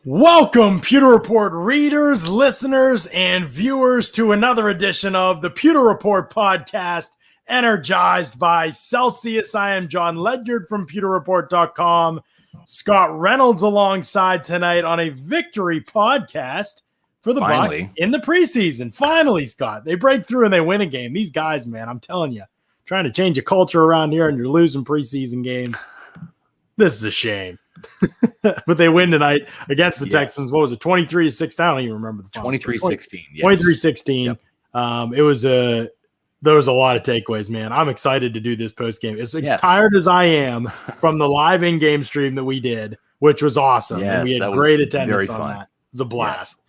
Welcome, Pewter Report readers, listeners, and viewers to another edition of the Pewter Report podcast, energized by Celsius. I am John Ledyard from PewterReport.com. Scott Reynolds alongside tonight on a victory podcast for the Bucs in the preseason. Finally, Scott, they break through and they win a game. These guys, man, I'm telling you, trying to change a culture around here and you're losing preseason games. This is a shame. But they win tonight against the Texans. What was it? 23-6. I don't even remember the final. 23-16. 23-16. Yep. There was a lot of takeaways, man. I'm excited to do this post game. As tired as I am from the live in-game stream that we did, which was awesome. Yes, and we had great attendance on that. It was a blast. Yes.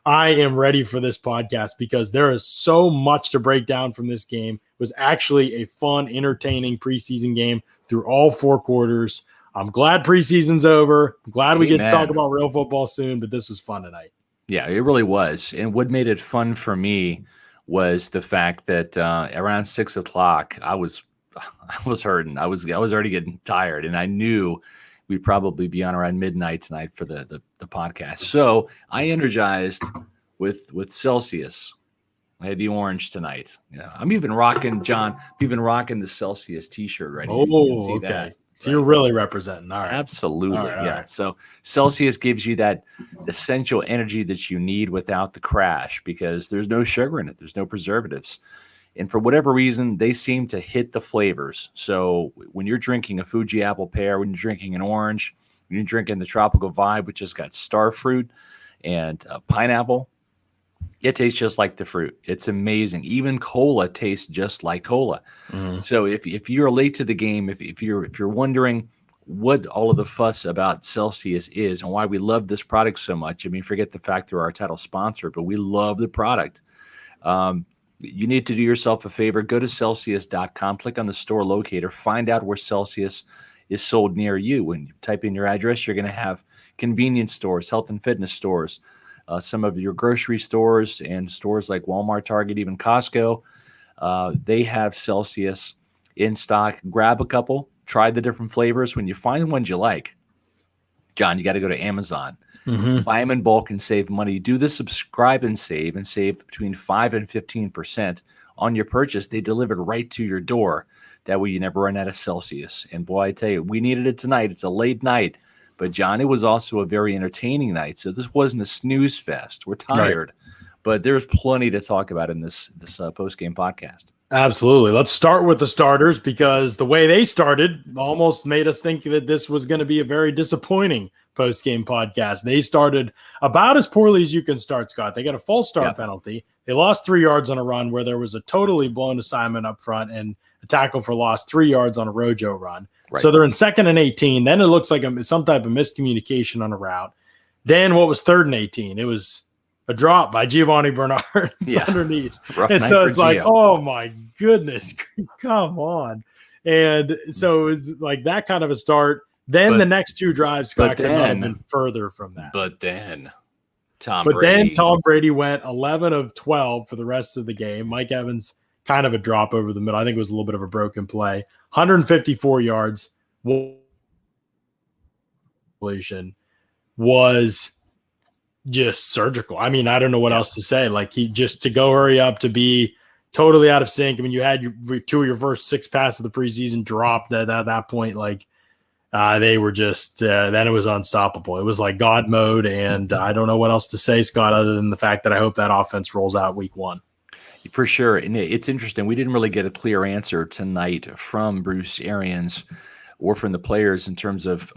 I am ready for this podcast because there is so much to break down from this game. It was actually a fun, entertaining preseason game through all four quarters. I'm glad preseason's over. I'm glad we get to talk about real football soon, but this was fun tonight. Yeah, it really was. And what made it fun for me was the fact that around 6 o'clock, I was hurting. I was already getting tired, and I knew we'd probably be on around midnight tonight for the podcast. So I energized with Celsius. I had the orange tonight. Yeah, I'm even rocking, John. We've been rocking the Celsius T-shirt right now. Oh, okay. That. So you're really representing. All right. Absolutely. All right. Yeah. So Celsius gives you that essential energy that you need without the crash because there's no sugar in it. There's no preservatives. And for whatever reason, they seem to hit the flavors. So when you're drinking a Fuji apple pear, when you're drinking an orange, when you're drinking the tropical vibe, which has got star fruit and pineapple, it tastes just like the fruit. It's amazing. Even cola tastes just like cola. Mm-hmm. So if you're late to the game, if you're wondering what all of the fuss about Celsius is and why we love this product so much, I mean, forget the fact they're our title sponsor, but we love the product. You need to do yourself a favor. Go to Celsius.com, click on the store locator, find out where Celsius is sold near you. When you type in your address, you're going to have convenience stores, health and fitness stores, some of your grocery stores and stores like Walmart, Target, even Costco. They have Celsius in stock. Grab a couple, try the different flavors. When you find ones you like, John, you got to go to Amazon. Mm-hmm. Buy them in bulk and save money. Do the subscribe and save between 5 and 15% on your purchase. They deliver it right to your door. That way you never run out of Celsius. And boy, I tell you, we needed it tonight. It's a late night. But, John, it was also a very entertaining night. So this wasn't a snooze fest. We're tired. Right. But there's plenty to talk about in this post-game podcast. Absolutely. Let's start with the starters because the way they started almost made us think that this was going to be a very disappointing post-game podcast. They started about as poorly as you can start, Scott. They got a false start penalty. They lost 3 yards on a run where there was a totally blown assignment up front and a tackle for loss, 3 yards on a Rojo run. Right. So they're in 2nd and 18. Then it looks like some type of miscommunication on a route. Then what was 3rd and 18? It was a drop by Giovanni Bernard underneath. And so it's like, oh, my goodness, come on. And so it was like that kind of a start. Then the next 2 drives got even further from that. But then Tom Brady went 11 of 12 for the rest of the game. Mike Evans kind of a drop over the middle. I think it was a little bit of a broken play. 154 yards. Was just surgical. I mean, I don't know what else to say. Like he just to go hurry up to be totally out of sync. I mean, you had 2 of your first 6 passes of the preseason dropped at that point. Like they were just then it was unstoppable. It was like God mode, and I don't know what else to say, Scott, other than the fact that I hope that offense rolls out week 1. For sure. And it's interesting. We didn't really get a clear answer tonight from Bruce Arians or from the players in terms of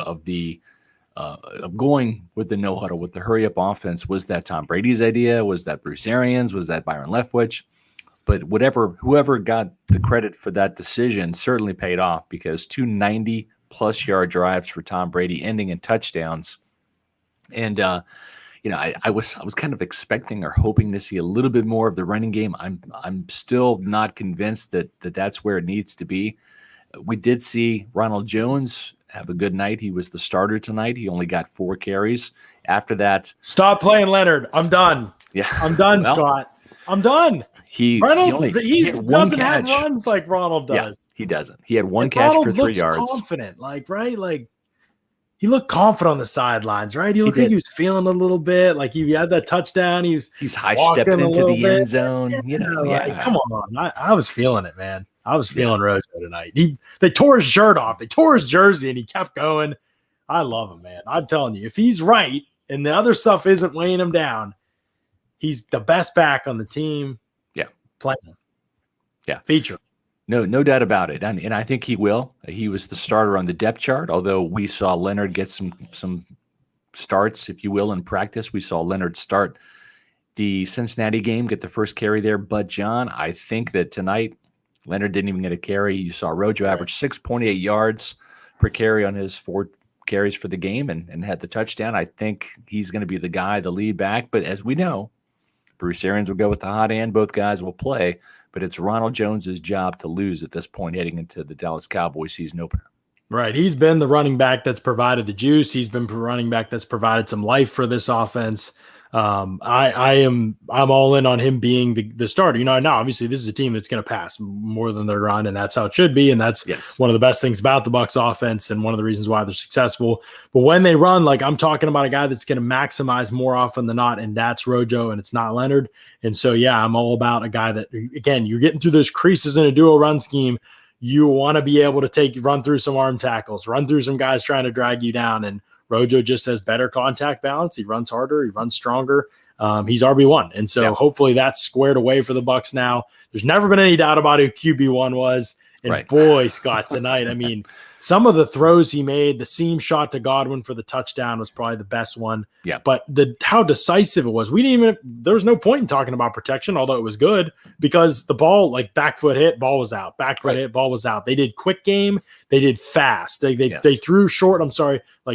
going with the no huddle, with the hurry up offense. Was that Tom Brady's idea? Was that Bruce Arians? Was that Byron Leftwich? But whoever got the credit for that decision certainly paid off because 2 90-plus yard drives for Tom Brady ending in touchdowns. And, I was kind of expecting or hoping to see a little bit more of the running game. I'm still not convinced that that's where it needs to be. We did see Ronald Jones have a good night. He was the starter tonight. He only got 4 carries. After that, stop playing Leonard. I'm done. Yeah, I'm done, Scott. I'm done. He doesn't have runs like Ronald does. Yeah, he doesn't. He had 1 catch for 3 yards. Confident, right? Like he looked confident on the sidelines, right? He looked like he was feeling a little bit like he had that touchdown. He's high stepping into the end zone. Like, come on. I was feeling it, man. I was feeling Rojo tonight. They tore his shirt off. They tore his jersey, and he kept going. I love him, man. I'm telling you, if he's right and the other stuff isn't weighing him down, he's the best back on the team. Yeah. Playing. Yeah. Feature. No doubt about it. And I think he will. He was the starter on the depth chart, although we saw Leonard get some starts, if you will, in practice. We saw Leonard start the Cincinnati game, get the first carry there. But, John, I think that tonight Leonard didn't even get a carry. You saw Rojo average 6.8 yards per carry on his 4 carries for the game and had the touchdown. I think he's going to be the guy, the lead back. But as we know, Bruce Arians will go with the hot hand. Both guys will play. But it's Ronald Jones's job to lose at this point heading into the Dallas Cowboys season opener. Right. He's been the running back that's provided the juice. He's been the running back that's provided some life for this offense. I'm all in on him being the starter. Now obviously this is a team that's going to pass more than they're run, and that's how it should be. And that's one of the best things about the Bucs offense and one of the reasons why they're successful. But when they run, like I'm talking about a guy that's going to maximize more often than not, and that's Rojo, and it's not Leonard. And so, I'm all about a guy that, again, you're getting through those creases in a duo run scheme. You want to be able to run through some arm tackles, run through some guys trying to drag you down. And Rojo just has better contact balance. He runs harder. He runs stronger. He's RB1. And so hopefully that's squared away for the Bucs now. There's never been any doubt about who QB1 was. And boy, Scott, tonight, I mean, some of the throws he made, the seam shot to Godwin for the touchdown was probably the best one. Yeah. But how decisive it was. There was no point in talking about protection, although it was good, because the ball, like back foot hit, ball was out. Back foot hit, ball was out. They did quick game. They did fast. They threw short,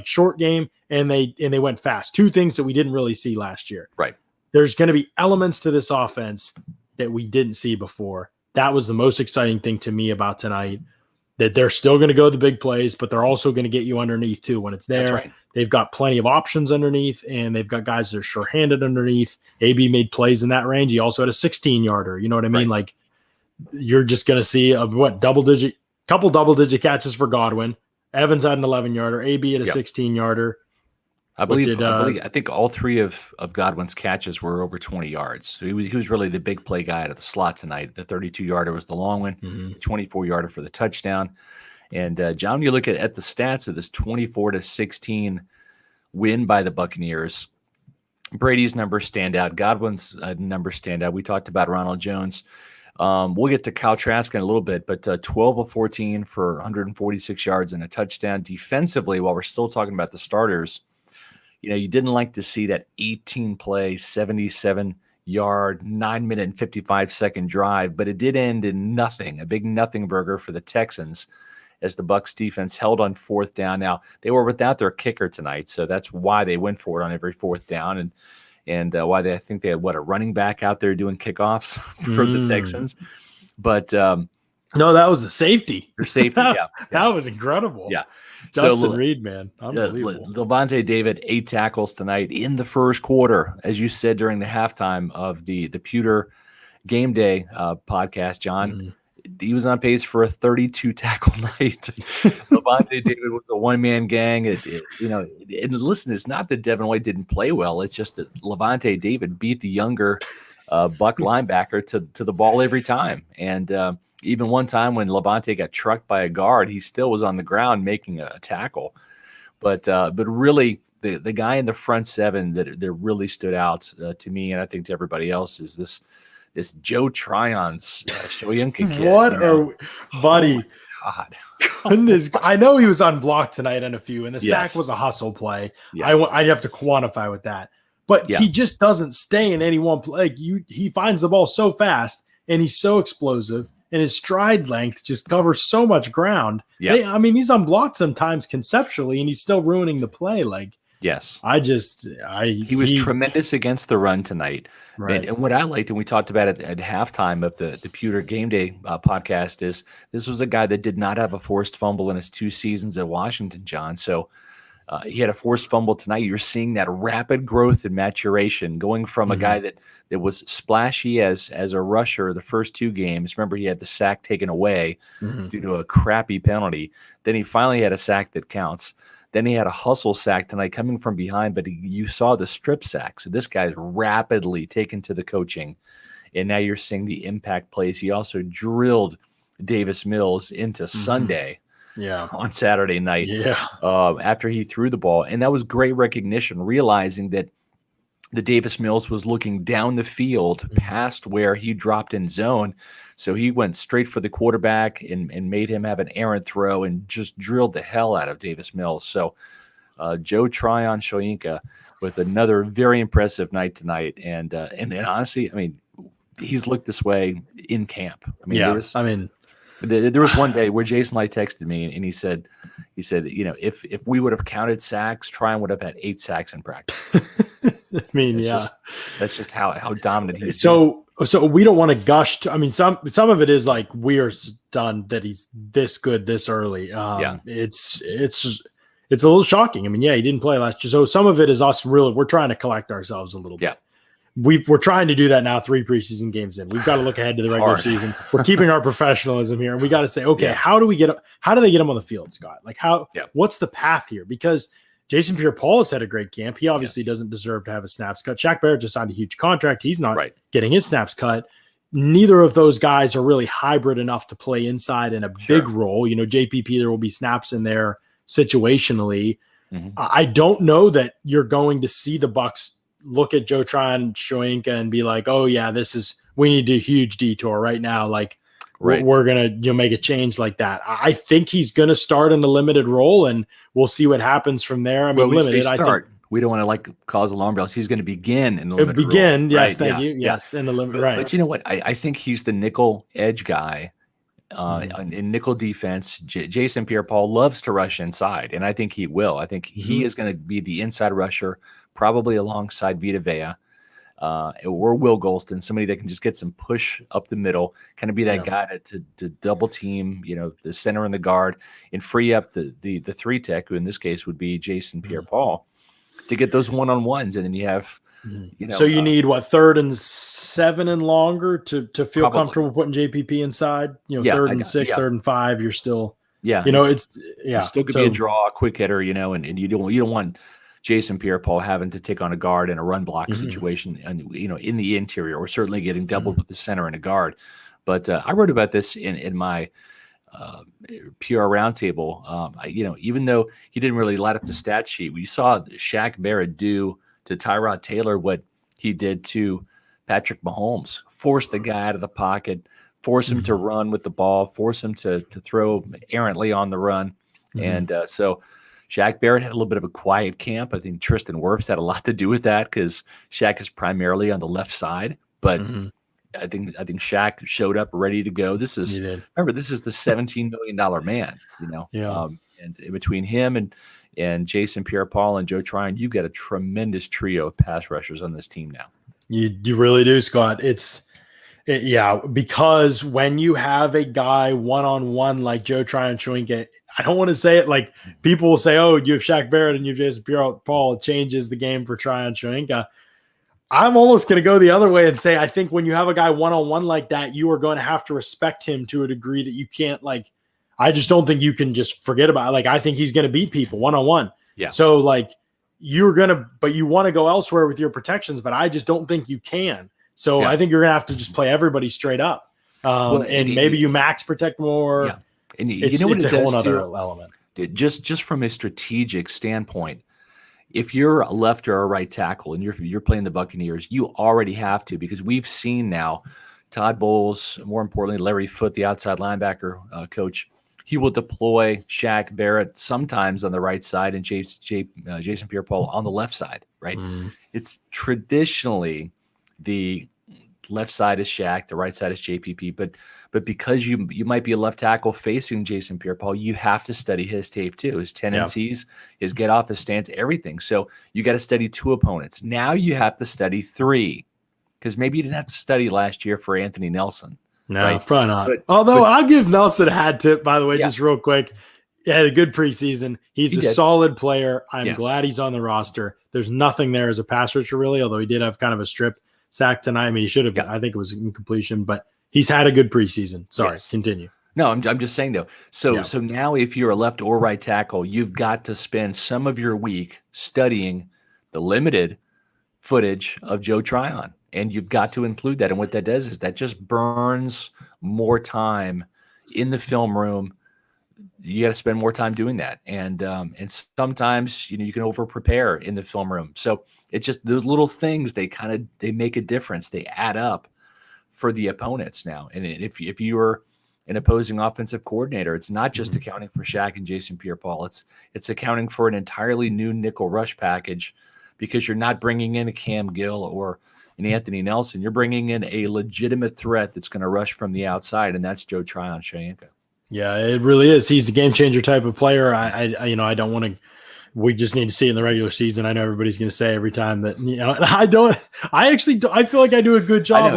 short game, and they went fast. Two things that we didn't really see last year. Right. There's going to be elements to this offense that we didn't see before. That was the most exciting thing to me about tonight, that they're still going to go the big plays, but they're also going to get you underneath too when it's there. That's right. They've got plenty of options underneath, and they've got guys that are sure-handed underneath. AB made plays in that range. He also had a 16-yarder. You know what I mean? Like, you're just going to see couple double-digit catches for Godwin. Evans had an 11-yarder. AB had a 16-yarder. I think all 3 of Godwin's catches were over 20 yards. So he was really the big play guy out of the slot tonight. The 32-yarder was the long one, 24-yarder for the touchdown. And John, you look at the stats of this 24-16 win by the Buccaneers. Brady's numbers stand out. Godwin's numbers stand out. We talked about Ronald Jones. We'll get to Kyle Trask in a little bit, but 12 of 14 for 146 yards and a touchdown. Defensively, while we're still talking about the starters, you didn't like to see that 18-play, 77-yard, 9-minute and 55-second drive, but it did end in nothing, a big nothing burger for the Texans as the Bucs defense held on 4th down. Now, they were without their kicker tonight, so that's why they went for it on every 4th down, and why I think they had, a running back out there doing kickoffs for the Texans. But no, that was a safety. Your safety, That was incredible. Yeah. Justin Reed, man. Unbelievable. Levante David, 8 tackles tonight in the first quarter, as you said during the halftime of the Pewter Game Day podcast, John. He was on pace for a 32-tackle night. Levante David was a one-man gang. And listen, it's not that Devin White didn't play well. It's just that Levante David beat the younger Buck linebacker to the ball every time. And even one time when Levante got trucked by a guard, he still was on the ground making a tackle. But really, the guy in the front 7 that really stood out to me, and I think to everybody else, is this Joe Tryon-Shoyinka kid. Buddy? Oh, God. Goodness, I know he was unblocked tonight in a few, and the sack was a hustle play. Yeah. I'd have to quantify with that. But he just doesn't stay in any one play. He finds the ball so fast, and he's so explosive, and his stride length just covers so much ground. Yeah. He's unblocked sometimes conceptually, and he's still ruining the play. Yes. He was tremendous against the run tonight. Right. And what I liked, and we talked about it at halftime of the Pewter Game Day podcast, is this was a guy that did not have a forced fumble in his 2 seasons at Washington, John. So he had a forced fumble tonight. You're seeing that rapid growth and maturation going from a guy that was splashy as a rusher the first 2 games. Remember, he had the sack taken away due to a crappy penalty. Then he finally had a sack that counts. Then he had a hustle sack tonight coming from behind, but you saw the strip sack. So this guy's rapidly taken to the coaching, and now you're seeing the impact plays. He also drilled Davis Mills into Sunday on Saturday night after he threw the ball. And that was great recognition, realizing that the Davis Mills was looking down the field past where he dropped in zone. So he went straight for the quarterback and made him have an errant throw and just drilled the hell out of Davis Mills. So Joe Tryon-Shoyinka with another very impressive night tonight. And honestly, I mean, he's looked this way in camp. I mean, there was one day where Jason Light texted me and he said, you know, if we would have counted sacks, Tryon would have had 8 sacks in practice. I mean, that's just how dominant he is. So we don't want to gush. Some of it is like we are stunned that he's this good this early. It's a little shocking. I mean, he didn't play last year. So some of it is us we're trying to collect ourselves a little bit. We're trying to do that now 3 preseason games in. We've got to look ahead to the regular season. We're keeping our professionalism here, and we got to say, okay, how do they get him on the field, Scott? Like what's the path here? Because Jason Pierre-Paul has had a great camp. He obviously doesn't deserve to have his snaps cut. Shaq Barrett just signed a huge contract. He's not getting his snaps cut. Neither of those guys are really hybrid enough to play inside in a big role. You know, JPP, there will be snaps in there situationally. I don't know that you're going to see the Bucs look at Joe Tryon-Shoyinka and be like, oh yeah, we need a huge detour right now. Like we're going to make a change like that. I think he's going to start in a limited role and we'll see what happens from there. I mean, limited, I think. We don't want to cause alarm bells. He's going to begin in the limited role. Yes. Thank you. Yes. In the limit. Right. But you know what? I think he's the nickel edge guy in nickel defense. Jason Pierre-Paul loves to rush inside, and I think he will. I think he is going to be the inside rusher, probably alongside Vita Vea or Will Golston, somebody that can just get some push up the middle, kind of be that guy to double team, you know, the center and the guard, and free up the 3 tech, who in this case would be Jason Pierre-Paul, to get those one-on-ones. And then you have, you know. So you need 3rd and 7 and longer to feel comfortable putting JPP inside, you know, 3rd and 6, 3rd and 5, you're still, you know, it's still could be a draw, a quick hitter, you know, and you don't want Jason Pierre-Paul having to take on a guard in a run block situation, and you know, in the interior, or certainly getting doubled with the center and a guard. But I wrote about this in my PR roundtable. You know, even though he didn't really light up the stat sheet, we saw Shaq Barrett do to Tyrod Taylor what he did to Patrick Mahomes: force the guy out of the pocket, force him to run with the ball, force him to throw errantly on the run, and so. Shaq Barrett had a little bit of a quiet camp. I think Tristan Wirfs had a lot to do with that because Shaq is primarily on the left side. But I think Shaq showed up ready to go. This is the $17 million man, you know. And in between him and Jason Pierre-Paul and Joe Tryon, you've got a tremendous trio of pass rushers on this team now. You really do, Scott. Because when you have a guy one-on-one like Joe Tryon-Shoyinka, I don't want to say it like people will say, oh, you have Shaq Barrett and you have Jason Pierre-Paul, it changes the game for Tryon-Shoyinka. I'm almost going to go the other way and say I think when you have a guy one-on-one like that, you are going to have to respect him to a degree that you can't, like, I just don't think you can just forget about it. Like, I think he's going to beat people one-on-one. Yeah. So, like, but you want to go elsewhere with your protections, but I just don't think you can. So I think you're going to have to just play everybody straight up. And maybe you max protect more. Yeah. And you know what it's a whole other element. Just from a strategic standpoint, if you're a left or a right tackle and you're playing the Buccaneers, you already have to, because we've seen now Todd Bowles, more importantly, Larry Foote, the outside linebacker coach, he will deploy Shaq Barrett sometimes on the right side and Jason Pierre-Paul on the left side, right? It's traditionally the left side is Shaq, the right side is JPP, but because you might be a left tackle facing Jason Pierre-Paul, you have to study his tape too, his tendencies, his get off, his stance, everything. So you got to study 2 opponents. Now you have to study 3, because maybe you didn't have to study last year for Anthony Nelson. No, right? Probably not. Although I'll give Nelson a hat tip, by the way, just real quick. He had a good preseason. He's a solid player. I'm glad he's on the roster. There's nothing there as a pass rusher, really, although he did have kind of a strip sack tonight. I mean, he should have been. I think it was incompletion, but he's had a good preseason. Sorry, continue. No, I'm just saying though. So now if you're a left or right tackle, you've got to spend some of your week studying the limited footage of Joe Tryon, and you've got to include that. And what that does is that just burns more time in the film room. You got to spend more time doing that, and sometimes you can over prepare in the film room. So it's just those little things, they make a difference. They add up for the opponents now. And if you're an opposing offensive coordinator, it's not just accounting for Shaq and Jason Pierre-Paul. It's accounting for an entirely new nickel rush package, because you're not bringing in a Cam Gill or an Anthony Nelson. You're bringing in a legitimate threat that's going to rush from the outside, and that's Joe Tryon-Shoyinka. Yeah, it really is. He's the game changer type of player. I don't want to. We just need to see it in the regular season. I know everybody's going to say every time that, I don't. I feel like I do a good job.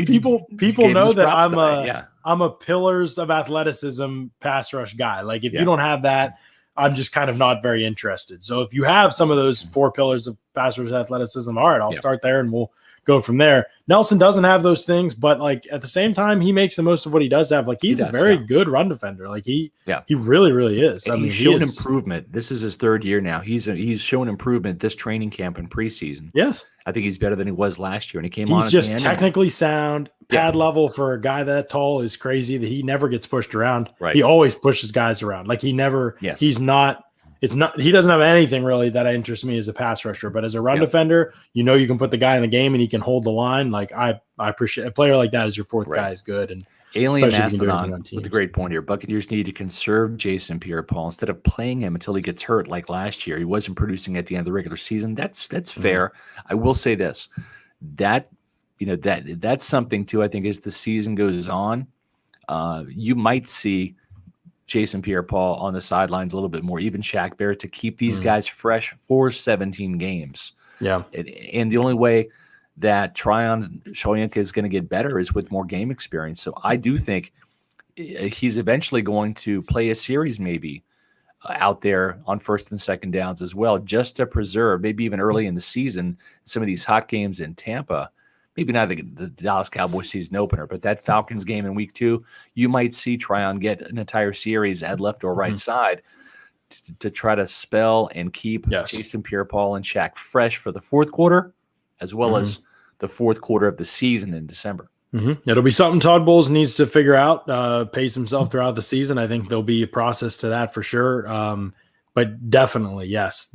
People know that I'm a pillars of athleticism pass rush guy. Like if you don't have that, I'm just kind of not very interested. So if you have some of those 4 pillars of pass rush athleticism, all right, I'll start there and we'll go from there. Nelson doesn't have those things, but like at the same time, he makes the most of what he does have. Like he's a very good run defender. Like he really, really is. And he's shown improvement. This is his 3rd year now. He's shown improvement this training camp and preseason. Yes. I think he's better than he was last year. And he came on. He's just technically sound. Pad level for a guy that tall is crazy, that he never gets pushed around. Right. He always pushes guys around. Like he doesn't have anything really that interests me as a pass rusher, but as a run defender, you can put the guy in the game and he can hold the line. Like I appreciate a player like that as your 4th guy is good. And Alien Mastodon with a great point here. Buccaneers need to conserve Jason Pierre-Paul instead of playing him until he gets hurt like last year. He wasn't producing at the end of the regular season. That's fair. I will say this, that's something too. I think as the season goes on, you might see Jason Pierre-Paul on the sidelines a little bit more, even Shaq Barrett, to keep these guys fresh for 17 games. Yeah. And the only way that Tryon-Shoyinka is going to get better is with more game experience. So I do think he's eventually going to play a series maybe out there on 1st and 2nd downs as well, just to preserve, maybe even early in the season, some of these hot games in Tampa. Maybe not the Dallas Cowboys season opener, but that Falcons game in week 2, you might see Tryon get an entire series at left or right side to try to spell and keep Jason Pierre-Paul and Shaq fresh for the 4th quarter, as well as the 4th quarter of the season in December. It'll be something Todd Bowles needs to figure out, pace himself throughout the season. I think there'll be a process to that for sure. But definitely, yes,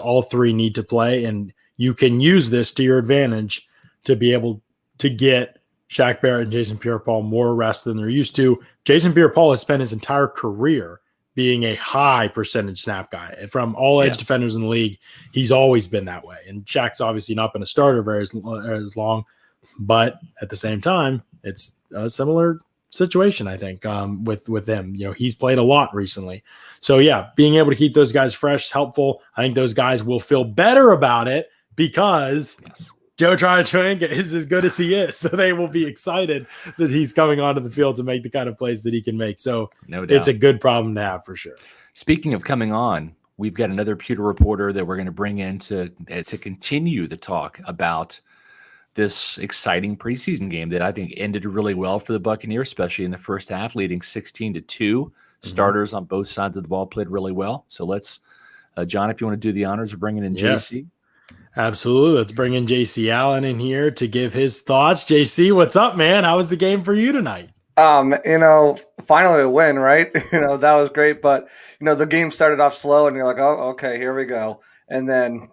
all 3 need to play, and you can use this to your advantage to be able to get Shaq Barrett and Jason Pierre-Paul more rest than they're used to. Jason Pierre-Paul has spent his entire career being a high percentage snap guy. From all edge defenders in the league, he's always been that way. And Shaq's obviously not been a starter very as long, but at the same time, it's a similar situation, I think, with him. He's played a lot recently. So, being able to keep those guys fresh is helpful. I think those guys will feel better about it because Joe Tryon-Shoyinka is as good as he is. So they will be excited that he's coming onto the field to make the kind of plays that he can make. So no doubt. It's a good problem to have for sure. Speaking of coming on, we've got another Pewter reporter that we're going to bring in to continue the talk about this exciting preseason game that I think ended really well for the Buccaneers, especially in the first half, leading 16-2. Starters on both sides of the ball played really well. So let's, John, if you want to do the honors of bringing in JC. Absolutely. Let's bring in JC Allen in here to give his thoughts. JC, what's up, man? How was the game for you tonight? Finally a win, right? That was great. But, the game started off slow and you're like, oh, okay, here we go. And then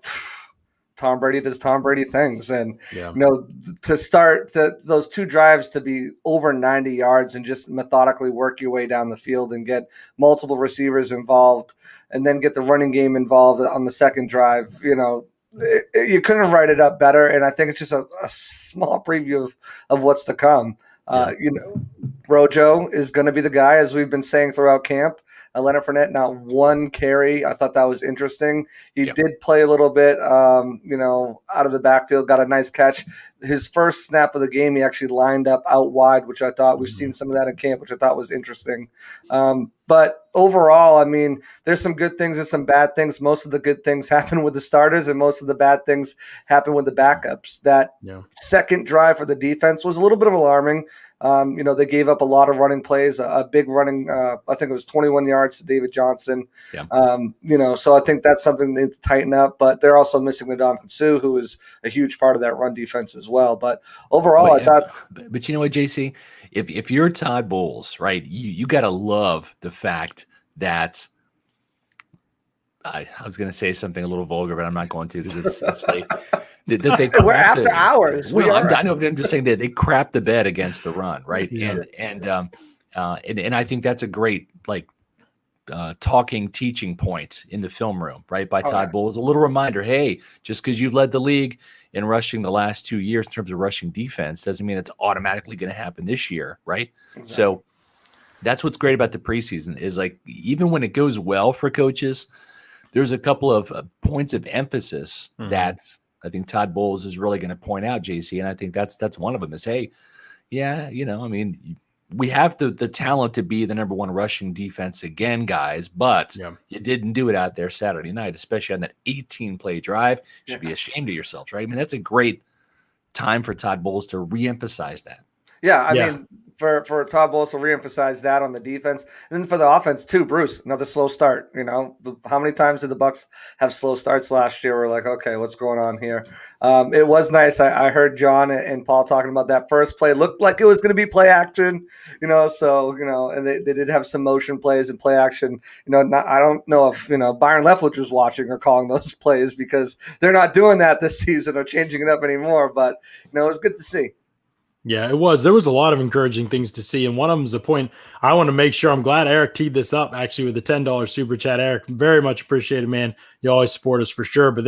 Tom Brady does Tom Brady things. And, to start those 2 drives to be over 90 yards and just methodically work your way down the field and get multiple receivers involved and then get the running game involved on the 2nd drive, you couldn't write it up better, and I think it's just a small preview of what's to come. Rojo is going to be the guy, as we've been saying throughout camp. Leonard Fournette, not 1 carry. I thought that was interesting. He did play a little bit, out of the backfield, got a nice catch. His first snap of the game, he actually lined up out wide, which I thought we've seen some of that in camp, which I thought was interesting. But overall, there's some good things and some bad things. Most of the good things happen with the starters, and most of the bad things happen with the backups. That 2nd drive for the defense was a little bit of alarming. They gave up a lot of running plays, a big running, I think it was 21 yards to David Johnson. Yeah. So I think that's something they need to tighten up, but they're also missing Ndamukong Suh, who is a huge part of that run defense as well. But overall, I thought. But you know what, JC? If you're Todd Bowles, right, you got to love the fact that I was going to say something a little vulgar, but I'm not going to because it's late. That they We're after hours. Well, I'm just saying that they crap the bed against the run, right? Yeah. And I think that's a great teaching point in the film room, right? By Todd Bowles, a little reminder: hey, just because you've led the league in rushing the last 2 years in terms of rushing defense doesn't mean it's automatically going to happen this year, right? Exactly. So that's what's great about the preseason is even when it goes well for coaches, there's a couple of points of emphasis that I think Todd Bowles is really going to point out, JC, and I think that's one of them is, hey, yeah, we have the talent to be the number one rushing defense again, guys, but you didn't do it out there Saturday night, especially on that 18-play drive. You should be ashamed of yourselves, right? I mean, that's a great time for Todd Bowles to reemphasize that. Yeah, I mean, for Todd Bowles to reemphasize that on the defense, and then for the offense too, Bruce, another slow start. How many times did the Bucs have slow starts last year? We're like, okay, what's going on here? It was nice. I heard John and Paul talking about that first play. Looked like it was going to be play action, and they did have some motion plays and play action. I don't know if Byron Leftwich was watching or calling those plays because they're not doing that this season or changing it up anymore. But it was good to see. Yeah, it was. There was a lot of encouraging things to see, and one of them is a point I want to make sure. I'm glad Eric teed this up, actually, with the $10 super chat. Eric, very much appreciated, man. You always support us for sure. But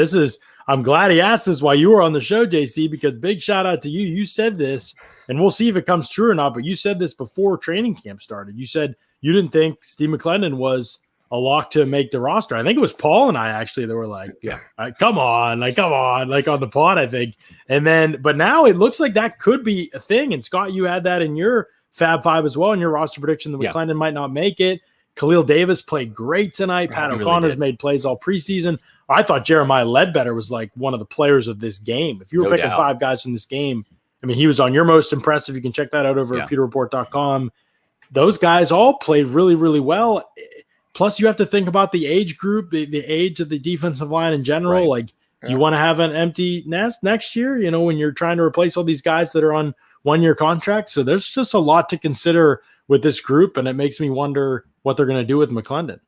I'm glad he asked this while you were on the show, JC, because big shout out to you. You said this, and we'll see if it comes true or not, but you said this before training camp started. You said you didn't think Steve McClendon was a lock to make the roster. I think it was Paul and I actually that were like, come on, like on the pod, I think. And then, but now it looks like that could be a thing. And Scott, you had that in your Fab Five as well, in your roster prediction that McClendon might not make it. Khalil Davis played great tonight. Pat O'Connor's made plays all preseason. I thought Jeremiah Ledbetter was like one of the players of this game. If you were picking five guys from this game, I mean, he was on your most impressive. You can check that out over at pewterreport.com. Those guys all played really, really well. Plus, you have to think about the age group, the age of the defensive line in general. Right. Do you want to have an empty nest next year, when you're trying to replace all these guys that are on one-year contracts? So there's just a lot to consider with this group, and it makes me wonder what they're going to do with McClendon.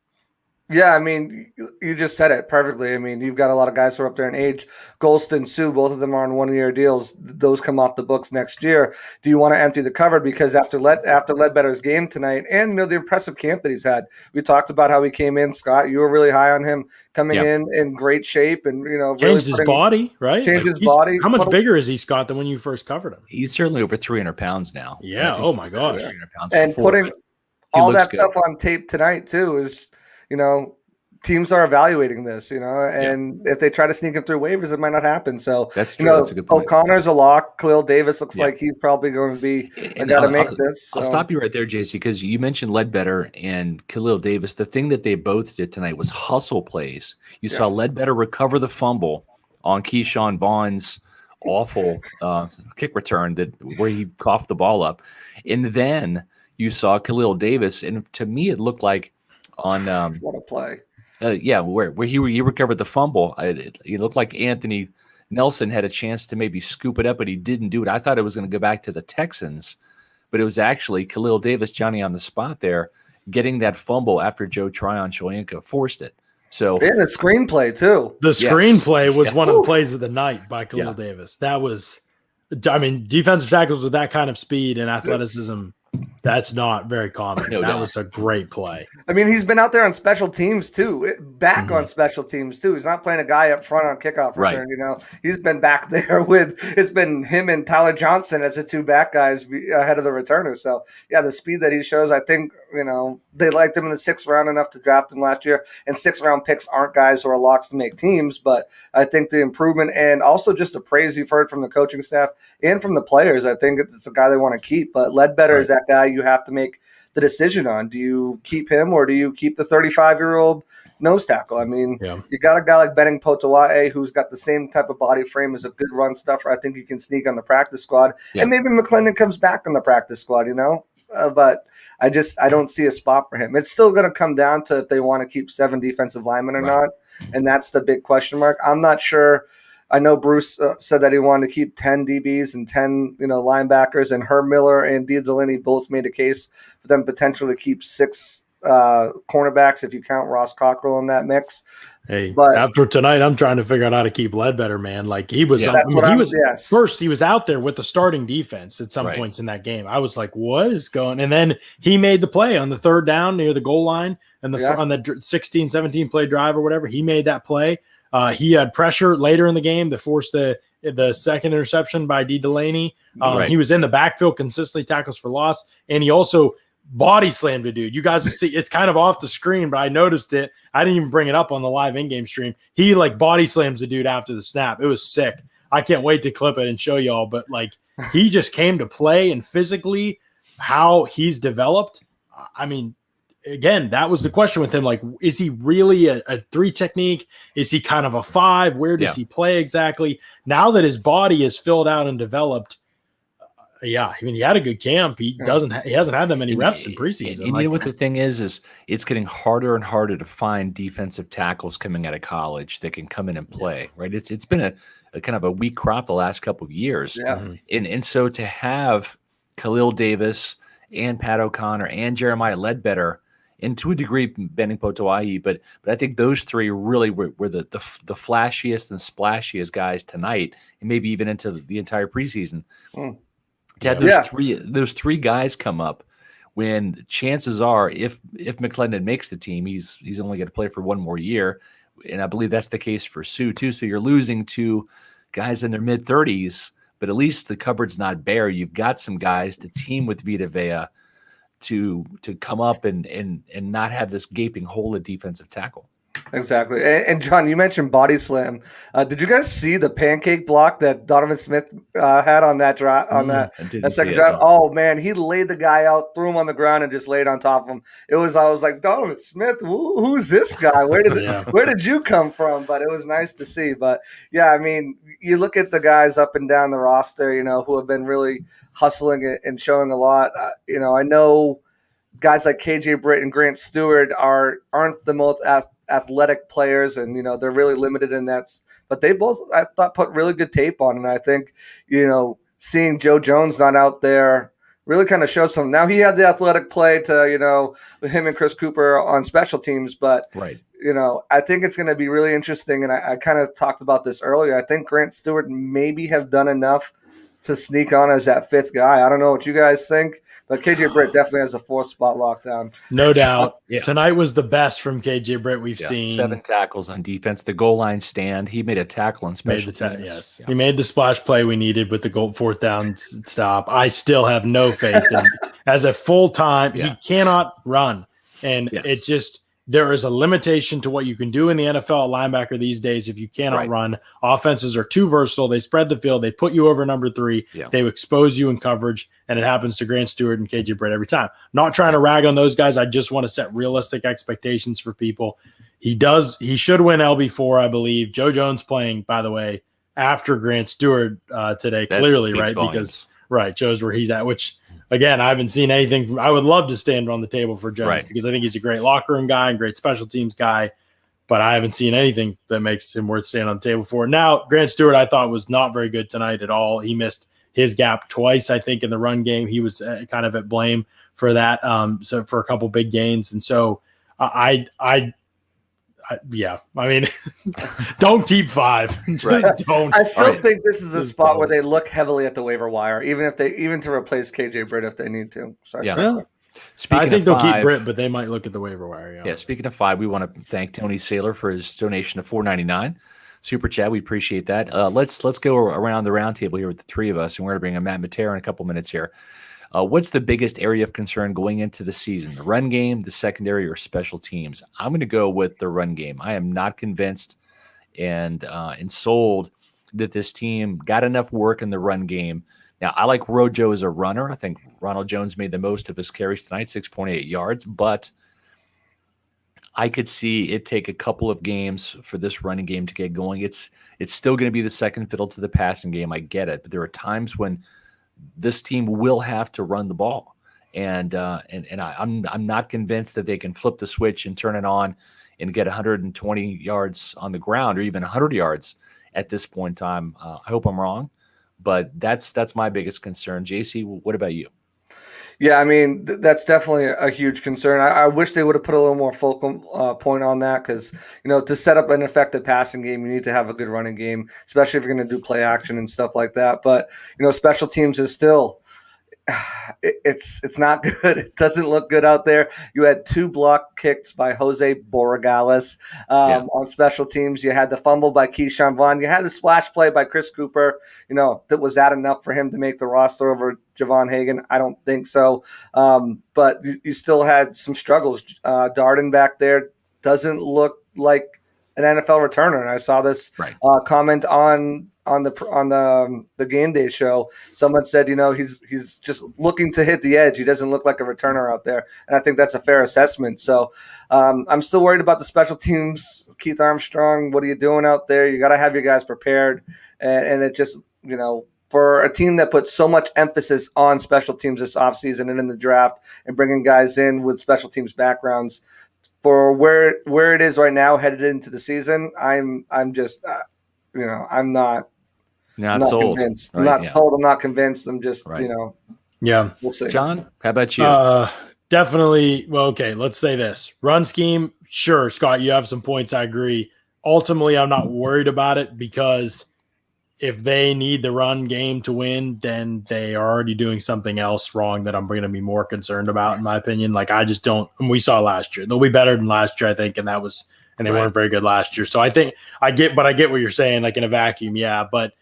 Yeah, I mean, you just said it perfectly. I mean, you've got a lot of guys who are up there in age. Golston, Sue, both of them are on one-year deals. Those come off the books next year. Do you want to empty the cupboard? Because after Ledbetter's game tonight and, the impressive camp that he's had, we talked about how he came in. Scott, you were really high on him coming in great shape and, really changed his body, right? Changed his body. How much bigger is he, Scott, than when you first covered him? He's certainly over 300 pounds now. Yeah. Oh, my gosh. And putting all that stuff on tape tonight, too, is – teams are evaluating this, and if they try to sneak him through waivers, it might not happen. So that's true. That's a good point. O'Connor's a lock. Khalil Davis looks like he's probably going to be a guy to make this. So. I'll stop you right there, JC, because you mentioned Ledbetter and Khalil Davis. The thing that they both did tonight was hustle plays. You saw Ledbetter recover the fumble on Keyshawn Vaughn's awful kick return where he coughed the ball up, and then you saw Khalil Davis, and to me it looked like on what a play. Where he recovered the fumble. It looked like Anthony Nelson had a chance to maybe scoop it up, but he didn't do it. I thought it was going to go back to the Texans, but it was actually Khalil Davis, Johnny on the spot there, getting that fumble after Joe Tryon-Shoyinka forced it. So and the screenplay too. The screenplay was one of the plays of the night by Khalil Davis. That was, defensive tackles with that kind of speed and athleticism. That's not very common. That was a great play. I mean, he's been out there on special teams too, on special teams too. He's not playing a guy up front on kickoff return. He's been back there it's been him and Tyler Johnson as the two back guys ahead of the returner. So the speed that he shows, I think, they liked him in the 6th round enough to draft him last year. And 6th round picks aren't guys who are locks to make teams, but I think the improvement and also just the praise you've heard from the coaching staff and from the players, I think it's a guy they want to keep. But Ledbetter is that that guy you have to make the decision on. Do you keep him or do you keep the 35-year-old nose tackle? I mean, you got a guy like Benning Potoa'e who's got the same type of body frame as a good run stuffer. I think you can sneak on the practice squad. And maybe McClendon comes back on the practice squad, but I don't see a spot for him. It's still going to come down to if they want to keep 7 defensive linemen or not, and that's the big question mark. I'm not sure. I know Bruce said that he wanted to keep 10 DBs and 10 linebackers, and Herb Miller and Dee Delaney both made a case for them potentially to keep 6 cornerbacks if you count Ross Cockrell in that mix. Hey, but after tonight, I'm trying to figure out how to keep Ledbetter, man. Like he was, first he was out there with the starting defense at some points in that game. I was like, what is going? And then he made the play on the 3rd down near the goal line and on the 16, 17 play drive or whatever. He made that play. He had pressure later in the game to force the second interception by Dee Delaney. He was in the backfield consistently, tackles for loss, and he also body slammed a dude. You guys will see it's kind of off the screen, but I noticed it. I didn't even bring it up on the live in-game stream. He body slams a dude after the snap. It was sick. I can't wait to clip it and show y'all, but he just came to play, and physically how he's developed. I mean, again, that was the question with him. Is he really a 3 technique? Is he kind of a 5? Where does he play exactly? Now that his body is filled out and developed, I mean, he had a good camp. He hasn't had that many reps in preseason. And you know what the thing is it's getting harder and harder to find defensive tackles coming out of college that can come in and play, right? It's been a kind of a weak crop the last couple of years. And so to have Khalil Davis and Pat O'Connor and Jeremiah Ledbetter, and to a degree Benning Potoa'e, but I think those 3 really were the flashiest and splashiest guys tonight, and maybe even into the entire preseason. To have those three guys come up when chances are if McClendon makes the team, he's only going to play for 1 more year. And I believe that's the case for Sue too. So you're losing 2 guys in their mid-30s, but at least the cupboard's not bare. You've got some guys to team with Vita Vea to come up and not have this gaping hole at defensive tackle. Exactly. And John, you mentioned body slam. Did you guys see the pancake block that Donovan Smith had on that drive, that second drive? Oh man, he laid the guy out, threw him on the ground, and just laid on top of him. I was like, Donovan Smith, who's this guy? Where did you come from? But it was nice to see. But yeah, I mean, you look at the guys up and down the roster, who have been really hustling and showing a lot. I know guys like KJ Britt and Grant Stewart aren't the most athletic players, and they're really limited in that, but they both, I thought, put really good tape on. And I think seeing Joe Jones not out there really kind of showed some. Now he had the athletic play to him and Chris Cooper on special teams, but I think it's going to be really interesting. And I kind of talked about this earlier. I think Grant Stewart maybe have done enough to sneak on as that 5th guy. I don't know what you guys think, but KJ Britt definitely has a 4th spot lockdown. No doubt. Tonight was the best from KJ Britt we've seen. 7 tackles on defense, the goal line stand. He made a tackle on special teams. He made the splash play we needed with the 4th down stop. I still have no faith in him. As a full-time, he cannot run. And it just – there is a limitation to what you can do in the NFL linebacker these days if you cannot run. Offenses are too versatile. They spread the field. They put you over number 3. They expose you in coverage, and it happens to Grant Stewart and KJ Britt every time. Not trying to rag on those guys. I just want to set realistic expectations for people. He should win LB4, I believe. Joe Jones playing, by the way, after Grant Stewart today, clearly, right? Volumes. Because shows where he's at, which – again, I haven't seen anything. I would love to stand on the table for Jones because I think he's a great locker room guy and great special teams guy, but I haven't seen anything that makes him worth standing on the table for. Now, Grant Stewart, I thought, was not very good tonight at all. He missed his gap twice, I think, in the run game. He was kind of at blame for that, so for a couple big gains. And so I mean, don't keep 5. Just don't. I still think this is a spot where they look heavily at the waiver wire, even to replace KJ Britt if they need to. I think they'll keep Britt, but they might look at the waiver wire. Yeah. Speaking of 5, we want to thank Tony Saylor for his donation of $4.99 super chat. We appreciate that. Let's go around the round table here with the 3 of us, and we're going to bring in Matt Matera in a couple minutes here. What's the biggest area of concern going into the season? The run game, the secondary, or special teams? I'm going to go with the run game. I am not convinced and sold that this team got enough work in the run game Now, I like Rojo as a runner. I think Ronald Jones made the most of his carries tonight, 6.8 yards, but I could see it take a couple of games for this running game to get going. It's still going to be the second fiddle to the passing game. I get it, but there are times when this team will have to run the ball, and I'm not convinced that they can flip the switch and turn it on and get 120 yards on the ground or even 100 yards at this point in time. I hope I'm wrong, but that's my biggest concern. JC, what about you? Yeah, I mean, that's definitely a huge concern. I wish they would have put a little more focal point on that because, to set up an effective passing game, you need to have a good running game, especially if you're going to do play action and stuff like that. But, special teams is still – it's not good. It doesn't look good out there. You had 2 block kicks by Jose Borregales on special teams. You had the fumble by Keyshawn Vaughn. You had the splash play by Chris Cooper. Was that enough for him to make the roster over Javon Hagan? I don't think so. But you still had some struggles. Darden back there doesn't look like an NFL returner. And I saw this comment on the game day show. Someone said, he's just looking to hit the edge. He doesn't look like a returner out there. And I think that's a fair assessment. So I'm still worried about the special teams. Keith Armstrong, what are you doing out there? You got to have your guys prepared. And it just, for a team that puts so much emphasis on special teams this offseason and in the draft and bringing guys in with special teams backgrounds, for where it is right now headed into the season, I'm just, I'm not sold. Convinced. Right, I'm not sold. I'm not convinced. I'm just, Yeah. We'll see. John, how about you? Definitely. Well, okay. Let's say this run scheme. Sure, Scott, you have some points. I agree. Ultimately, I'm not worried about it because if they need the run game to win, then they are already doing something else wrong that I'm going to be more concerned about, in my opinion. Like, I just don't. We saw last year. They'll be better than last year, I think, and they weren't very good last year. So I think I get what you're saying, like in a vacuum, yeah. But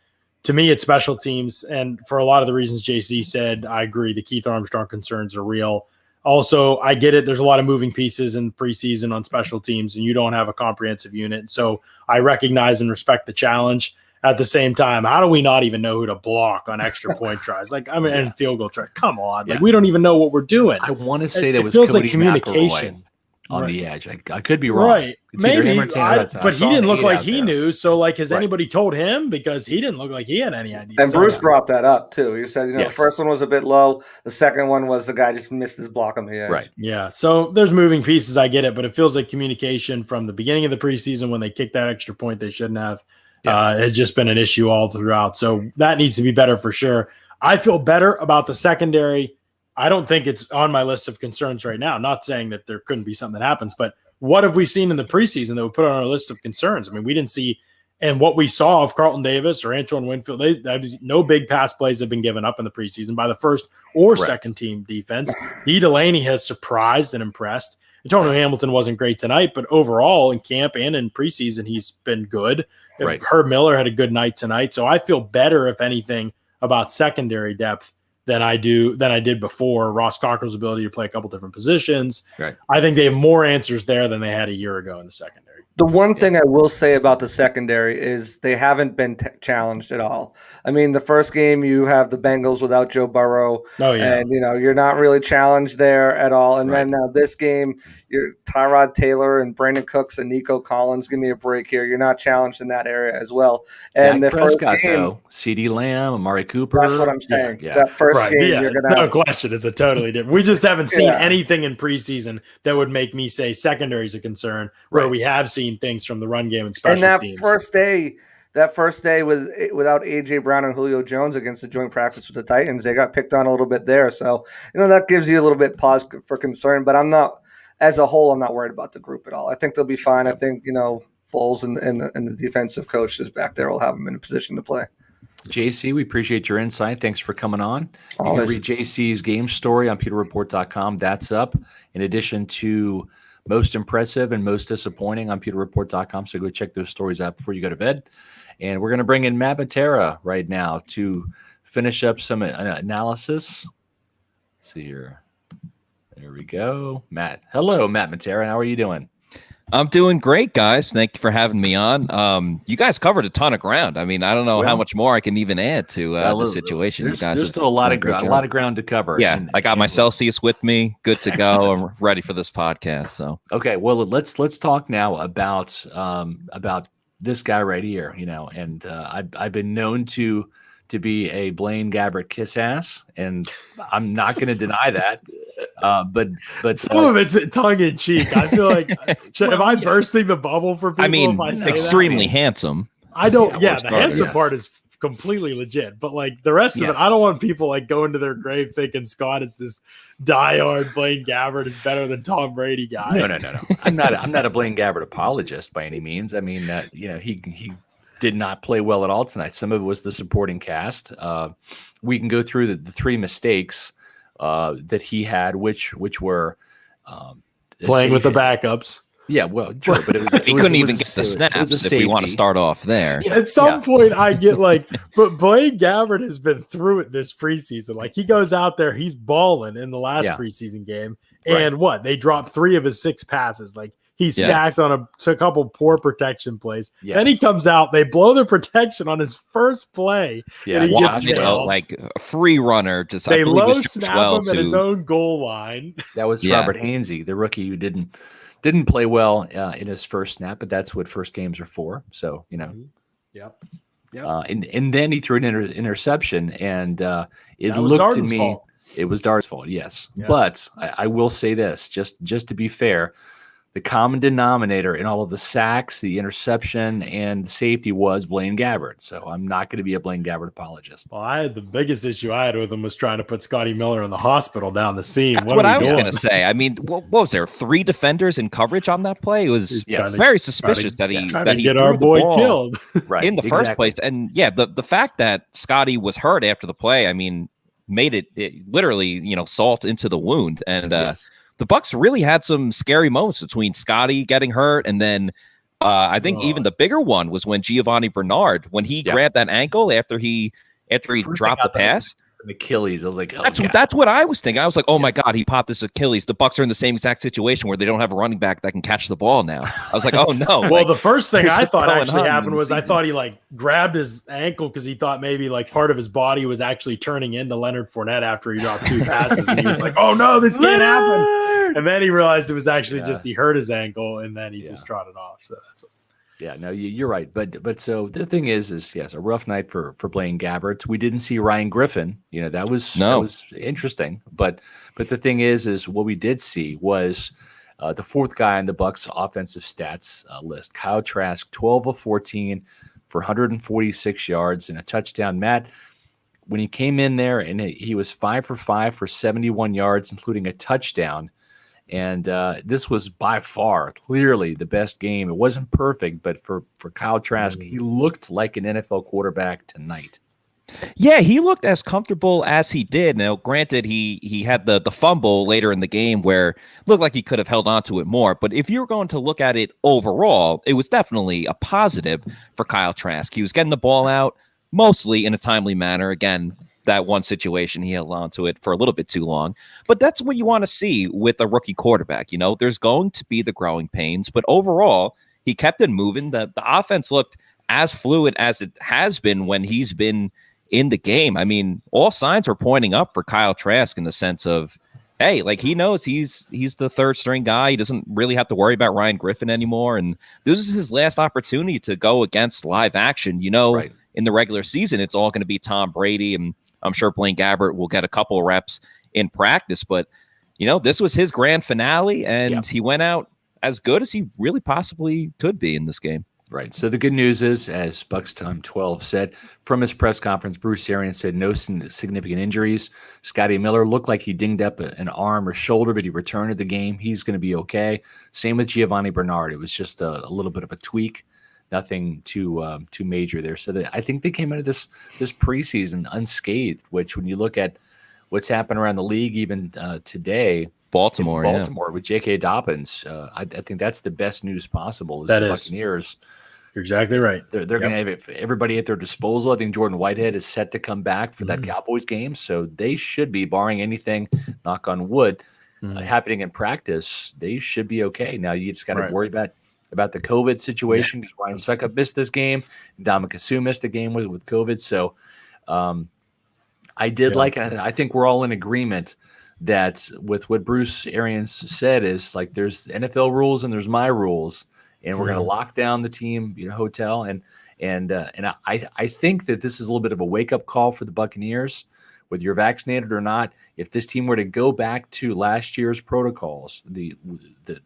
to me, it's special teams, and for a lot of the reasons JC said, I agree. The Keith Armstrong concerns are real. Also, I get it. There's a lot of moving pieces in preseason on special teams, and you don't have a comprehensive unit. So I recognize and respect the challenge. At the same time, how do we not even know who to block on extra point tries? And field goal tries. Come on. We don't even know what we're doing. I want to say that was feels Cody like communication on the edge. I could be wrong. Right. Maybe, but he didn't look like he knew. So, has anybody told him? Because he didn't look like he had any idea. And Bruce brought that up, too. He said, the first one was a bit low. The second one was the guy just missed his block on the edge. Right. Yeah. So, there's moving pieces. I get it. But it feels like communication from the beginning of the preseason when they kicked that extra point they shouldn't have has just been an issue all throughout. So, that needs to be better for sure. I feel better about the secondary. I don't think it's on my list of concerns right now. Not saying that there couldn't be something that happens, but what have we seen in the preseason that would put on our list of concerns? I mean, we didn't see, and what we saw of Carlton Davis or Antoine Winfield, no big pass plays have been given up in the preseason by the first or second team defense. D. Delaney has surprised and impressed. Antonio Hamilton wasn't great tonight, but overall in camp and in preseason, he's been good. Right. Herb Miller had a good night tonight. So I feel better, if anything, about secondary depth than I did before. Ross Cockrell's ability to play a couple different positions. Right. I think they have more answers there than they had a year ago in the secondary. The one thing I will say about the secondary is they haven't been challenged at all. I mean, the first game you have the Bengals without Joe Burrow, and you're not really challenged there at all. And then now this game, you're Tyrod Taylor and Brandon Cooks and Nico Collins. Give me a break here. You're not challenged in that area as well. And Dak the Prescott, first game, though, CeeDee Lamb, Amari Cooper. That's what I'm saying. That first game, you're gonna no question. It's a totally different. We just haven't seen anything in preseason that would make me say secondary is a concern. Where we have seen things from the run game and special teams. That first day without AJ Brown and Julio Jones against the joint practice with the Titans, they got picked on a little bit there. So that gives you a little bit pause for concern. But I'm not, as a whole, I'm not worried about the group at all. I think they'll be fine. I think Bowles and the defensive coaches back there will have them in a position to play. JC, we appreciate your insight. Thanks for coming on. You can read JC's game story on pewterreport.com. That's up. In addition to most impressive and most disappointing on pewterreport.com. So go check those stories out before you go to bed. And we're going to bring in Matt Matera right now to finish up some analysis. Let's see here. There we go. Matt. Hello, Matt Matera. How are you doing? I'm doing great, guys. Thank you for having me on. You guys covered a ton of ground. I mean, I don't know how much more I can even add to the situation. There's still a lot of ground to cover. Yeah, I got my Celsius with me, good to go. I'm ready for this podcast. So okay, well, let's talk now about this guy right here. And I've been known to be a Blaine Gabbert kiss ass, and I'm not going to deny that. But some of it's tongue in cheek. I feel like am I bursting the bubble for people? I mean, if I say extremely handsome. I don't. Yeah, the handsome part is completely legit, but like the rest of it, I don't want people like going to their grave thinking Scott is this diehard Blaine Gabbert is better than Tom Brady guy. No. I'm not a Blaine Gabbert apologist by any means. I mean, he did not play well at all tonight. Some of it was the supporting cast. We can go through the three mistakes that he had, which were playing with the backups. Yeah, well, true, but he couldn't even get the snaps if we want to start off there. Yeah, at some point, I get like, but Blaine Gabbert has been through it this preseason. Like, he goes out there, he's balling in the last preseason game, and they dropped 3 of his 6 passes. Like, he's sacked on a couple poor protection plays. Yes. Then he comes out, they blow the protection on his first play, and he gets like a free runner. Just they low snap him at his own goal line. That was Robert Hainsey, the rookie who didn't play well in his first snap, but that's what first games are for. So, Yep. And then he threw an interception, and it looked to me it was Dart's fault. Yes. But I will say this, just to be fair, the common denominator in all of the sacks, the interception, and the safety was Blaine Gabbert. So I'm not going to be a Blaine Gabbert apologist. Well, the biggest issue I had with him was trying to put Scotty Miller in the hospital down the seam. That's what I was going to say. I mean, what was there? 3 defenders in coverage on that play? It was very suspicious that he get our boy killed in the first place. And the fact that Scotty was hurt after the play, I mean, made it literally, salt into the wound. And the Bucs really had some scary moments between Scotty getting hurt, and then I think even the bigger one was when Giovanni Bernard, when he grabbed that ankle after he dropped the pass. Achilles. I was like, that's what I was thinking. I was like, oh my God, he popped this Achilles. The Bucs are in the same exact situation where they don't have a running back that can catch the ball now. I was like, oh no. Well, the first thing I thought actually happened was I thought he like grabbed his ankle because he thought maybe like part of his body was actually turning into Leonard Fournette after he dropped 2 passes, and he was like, oh no, this can't happen. And then he realized it was actually just he hurt his ankle, and then he just trotted off. So that's what. Yeah, no, you're right. But so the thing is a rough night for Blaine Gabbert. We didn't see Ryan Griffin. That was interesting. But the thing is what we did see was the 4th guy on the Bucs offensive stats list, Kyle Trask, 12 of 14 for 146 yards and a touchdown. Matt, when he came in there and he was 5 for 5 for 71 yards, including a touchdown. And this was by far clearly the best game. It wasn't perfect, but for Kyle Trask, he looked like an NFL quarterback tonight. Yeah, he looked as comfortable as he did. Now, granted, he had the fumble later in the game where it looked like he could have held on to it more. But if you're going to look at it overall, it was definitely a positive for Kyle Trask. He was getting the ball out mostly in a timely manner. Again, that one situation, he held on to it for a little bit too long. But that's what you want to see with a rookie quarterback. There's going to be the growing pains, but overall, he kept it moving. The offense looked as fluid as it has been when he's been in the game. I mean, all signs are pointing up for Kyle Trask in the sense of, hey, like he knows he's the 3rd string guy. He doesn't really have to worry about Ryan Griffin anymore. And this is his last opportunity to go against live action. In the regular season, it's all going to be Tom Brady, and I'm sure Blaine Gabbert will get a couple of reps in practice, but this was his grand finale, and he went out as good as he really possibly could be in this game. Right. So the good news is, as Bucs Time 12 said from his press conference, Bruce Arians said no significant injuries. Scotty Miller looked like he dinged up an arm or shoulder, but he returned to the game. He's going to be okay. Same with Giovanni Bernard. It was just a little bit of a tweak. Nothing too major there. So I think they came out of this preseason unscathed, which when you look at what's happened around the league, even today, Baltimore with J.K. Dobbins, I think that's the best news possible. Buccaneers. You're exactly right. They're going to have everybody at their disposal. I think Jordan Whitehead is set to come back for that Cowboys game, so they should be, barring anything, knock on wood, happening in practice, they should be okay. Now you just got to worry about the COVID situation because Ryan Suckup missed this game. Dominic Sue missed the game with COVID. So I did like it. I think we're all in agreement that with what Bruce Arians said is like there's NFL rules and there's my rules, and we're going to lock down the team, hotel. And I think that this is a little bit of a wake-up call for the Buccaneers, whether you're vaccinated or not. If this team were to go back to last year's protocols, the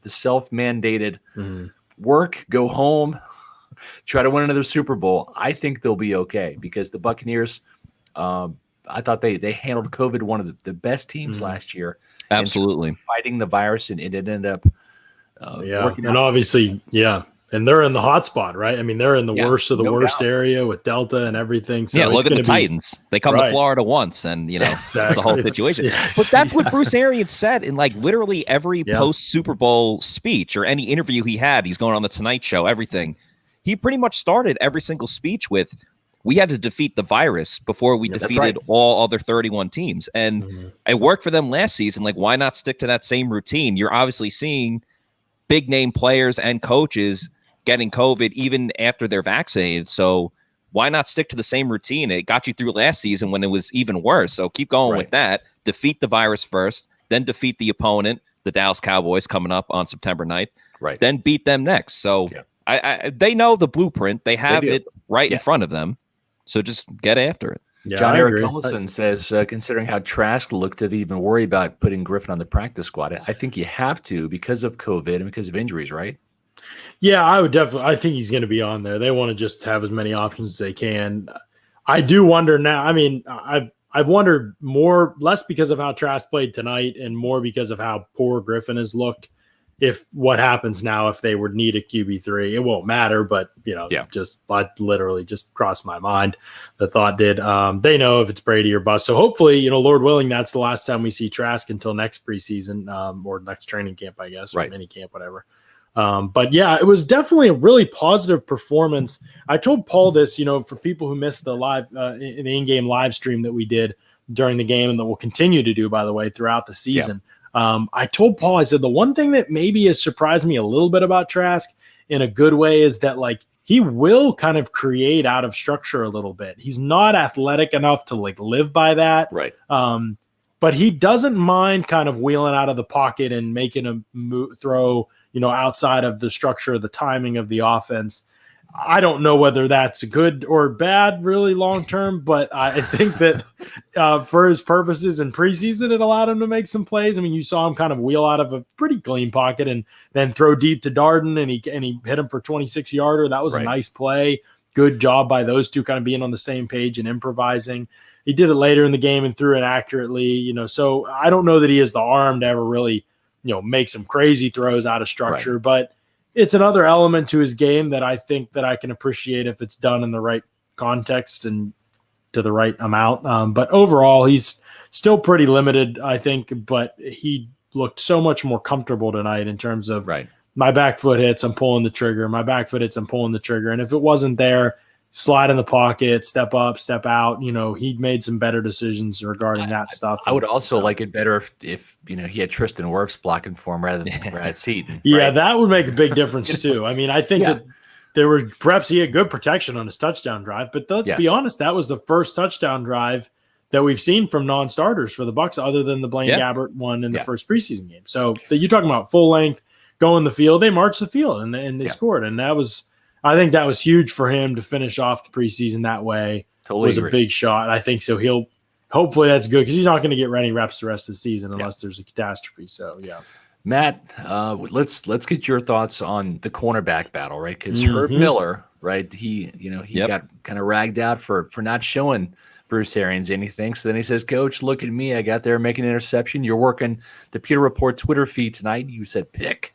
self-mandated work, go home, try to win another Super Bowl, I think they'll be okay because the Buccaneers, I thought they handled COVID one of the best teams last year. Absolutely. Fighting the virus, and it ended up working out. And obviously, and they're in the hot spot, right? I mean, they're in the worst of the worst area with Delta and everything. So look at the Titans. They come to Florida once, and it's a whole situation. But that's what Bruce Arians said in like literally every post Super Bowl speech or any interview he had. He's going on the Tonight Show, everything. He pretty much started every single speech with, we had to defeat the virus before we defeated all other 31 teams. And it worked for them last season. Like, why not stick to that same routine? You're obviously seeing big name players and coaches getting COVID even after they're vaccinated. So why not stick to the same routine? It got you through last season when it was even worse. So keep going with that. Defeat the virus first, then defeat the opponent, the Dallas Cowboys, coming up on September 9th. Right. Then beat them next. So they know the blueprint. They have it right in front of them. So just get after it. Yeah, John Eric Ellison says, considering how Trask looked, to even worry about putting Griffin on the practice squad. I think you have to because of COVID and because of injuries, right? Yeah, I think he's going to be on there. They want to just have as many options as they can. I do wonder now. I mean, I've wondered less because of how Trask played tonight and more because of how poor Griffin has looked. If what happens now, if they would need a QB3, it won't matter, but I literally just crossed my mind. The thought did. They know if it's Brady or bust. So hopefully, Lord willing, that's the last time we see Trask until next preseason or next training camp, I guess, or mini camp, whatever. But yeah, it was definitely a really positive performance. I told Paul this, for people who missed the live in the in-game live stream that we did during the game and that we'll continue to do, by the way, throughout the season. I told Paul, I said, the one thing that maybe has surprised me a little bit about Trask in a good way is that like he will kind of create out of structure a little bit. He's not athletic enough to like live by that. Right. But he doesn't mind kind of wheeling out of the pocket and making a throw, outside of the structure, the timing of the offense. I don't know whether that's good or bad really long term, but I think that for his purposes in preseason, it allowed him to make some plays. I mean, you saw him kind of wheel out of a pretty clean pocket and then throw deep to Darden, and he hit him for 26-yarder. That was a nice play. Good job by those two kind of being on the same page and improvising. He did it later in the game and threw it accurately, so I don't know that he has the arm to ever really, make some crazy throws out of structure, but it's another element to his game that I think that I can appreciate if it's done in the right context and to the right amount. But overall, he's still pretty limited, I think, but he looked so much more comfortable tonight in terms of my back foot hits, I'm pulling the trigger. My back foot hits, I'm pulling the trigger. And if it wasn't there, slide in the pocket, step up, step out. He made some better decisions regarding that stuff. I would also like it better if he had Tristan Wirfs blocking for him rather than Brad Seaton. Yeah, that would make a big difference too. I mean, I think that there were perhaps he had good protection on his touchdown drive, but let's be honest, that was the first touchdown drive that we've seen from non-starters for the Bucs, other than the Blaine Gabbert one in the first preseason game. So you're talking about full length, going the field. They marched the field and they scored, and I think that was huge for him to finish off the preseason that way. Totally was a big shot. I think so. Hopefully that's good because he's not going to get any reps the rest of the season unless there's a catastrophe. So Matt, let's get your thoughts on the cornerback battle, right? Because Herb Miller, right? He got kind of ragged out for not showing Bruce Arians anything. So then he says, "Coach, look at me. I got there making an interception. You're working the Pewter Report Twitter feed tonight. You said pick."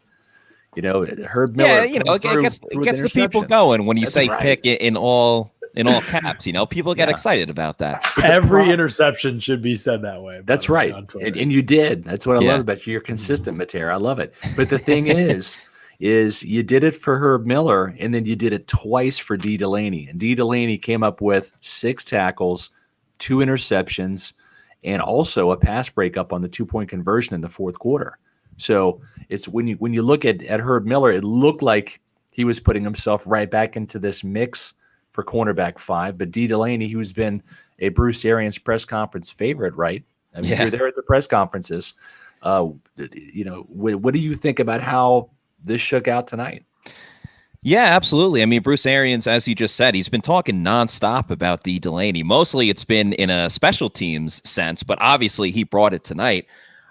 Herb Miller. It gets the people going when you say pick in all caps. People get excited about that. Every interception should be said that way. That's right, and you did. That's what I love about you. You're consistent, Matera. I love it. But the thing is you did it for Herb Miller, and then you did it twice for D. Delaney. And D. Delaney came up with 6 tackles, 2 interceptions, and also a pass breakup on the 2-point conversion in the fourth quarter. So it's when you look at Herb Miller, it looked like he was putting himself right back into this mix for cornerback 5. But D. Delaney, who's been a Bruce Arians press conference favorite, right? I mean, you're there at the press conferences. What do you think about how this shook out tonight? Yeah, absolutely. I mean, Bruce Arians, as you just said, he's been talking nonstop about D. Delaney. Mostly it's been in a special teams sense, but obviously he brought it tonight.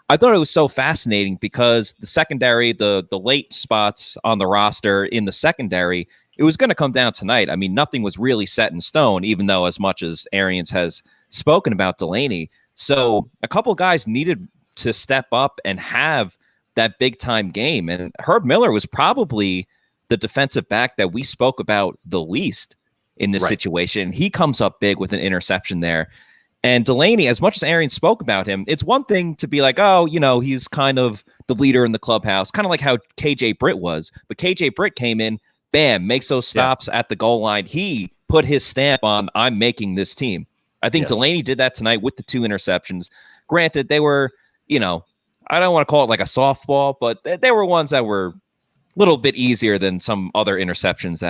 I thought it was so fascinating because the secondary, the late spots on the roster in the secondary, it was going to come down tonight. I mean, nothing was really set in stone, even though as much as Arians has spoken about Delaney. So a couple guys needed to step up and have that big time game. And Herb Miller was probably the defensive back that we spoke about the least in this situation. He comes up big with an interception there. And Delaney, as much as Arians spoke about him, it's one thing to be like, oh, he's kind of the leader in the clubhouse, kind of like how KJ Britt was. But KJ Britt came in, bam, makes those stops at the goal line. He put his stamp on, I'm making this team. I think Delaney did that tonight with the 2 interceptions. Granted, they were, I don't want to call it like a softball, but they were ones that were little bit easier than some other interceptions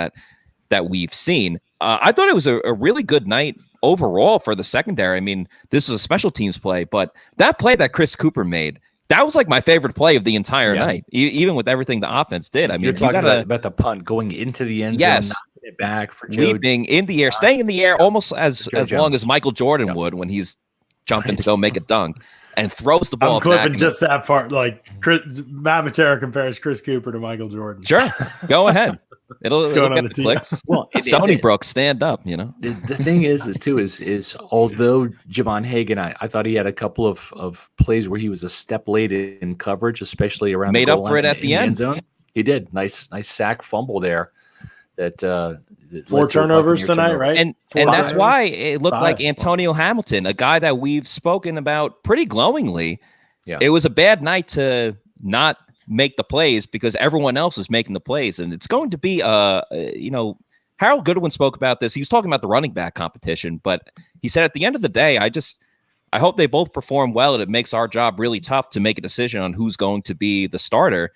that we've seen. I thought it was a really good night overall for the secondary. I mean, this was a special teams play, but that play that Chris Cooper made, that was like my favorite play of the entire night, even with everything the offense did. I mean, you're talking about the punt going into the end zone, knocking it back for Joe. Leaping in the air, staying in the air almost as long as Michael Jordan would when he's jumping to go make a dunk. And throws the ball. I'm clipping just that part. Like Matt Matera compares Chris Cooper to Michael Jordan. Get the clicks. Well, Stony Brook, stand up. The thing is although Javon Hagan, I thought he had a couple of plays where he was a step late in coverage, especially around made the goal up for it line at the end zone. He did nice sack fumble there. That 4 turnovers tonight, right? And that's why it looked like Antonio Hamilton, a guy that we've spoken about pretty glowingly. Yeah. It was a bad night to not make the plays because everyone else is making the plays. And it's going to be, Harold Goodwin spoke about this. He was talking about the running back competition, but he said at the end of the day, I hope they both perform well, and it makes our job really tough to make a decision on who's going to be the starter.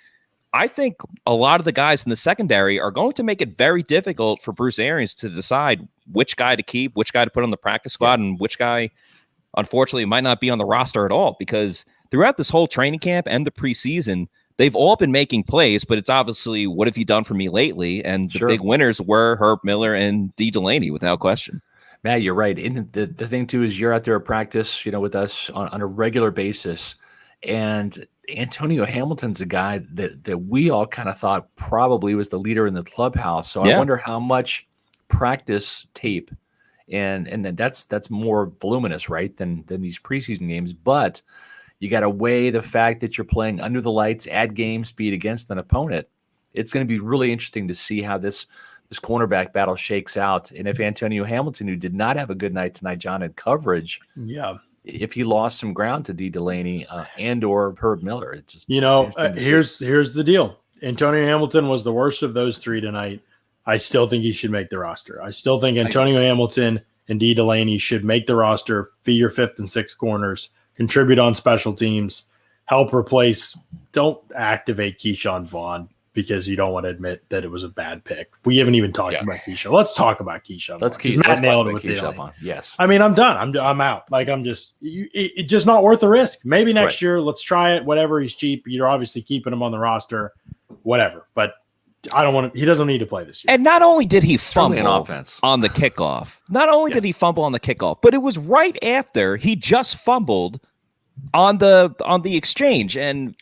I think a lot of the guys in the secondary are going to make it very difficult for Bruce Arians to decide which guy to keep, which guy to put on the practice squad, and which guy, unfortunately, might not be on the roster at all. Because throughout this whole training camp and the preseason, they've all been making plays, but it's obviously, what have you done for me lately? And the big winners were Herb Miller and D. Delaney, without question. Matt, you're right. And the thing, too, is you're out there at practice, with us on a regular basis. And Antonio Hamilton's a guy that we all kind of thought probably was the leader in the clubhouse. So I wonder how much practice tape and that's more voluminous, right, than these preseason games. But you got to weigh the fact that you're playing under the lights at game speed against an opponent. It's going to be really interesting to see how this cornerback battle shakes out. And if Antonio Hamilton, who did not have a good night tonight, John, in coverage, if he lost some ground to D. Delaney and or Herb Miller, it's just here's the deal. Antonio Hamilton was the worst of those 3 tonight. I still think he should make the roster. I still think Antonio Hamilton and D. Delaney should make the roster, be your 5th and 6th corners, contribute on special teams, help replace. Don't activate Keyshawn Vaughn because you don't want to admit that it was a bad pick. We haven't even talked about Keyshawn. Let's talk about Keyshawn. Let's nailed it with Keyshawn. Yes. I mean, I'm done. I'm out. Like, it's just not worth the risk. Maybe next year, let's try it. Whatever. He's cheap. You're obviously keeping him on the roster. Whatever. But I don't want to. He doesn't need to play this year. And not only did he fumble on the kickoff, but it was right after he just fumbled on the exchange, and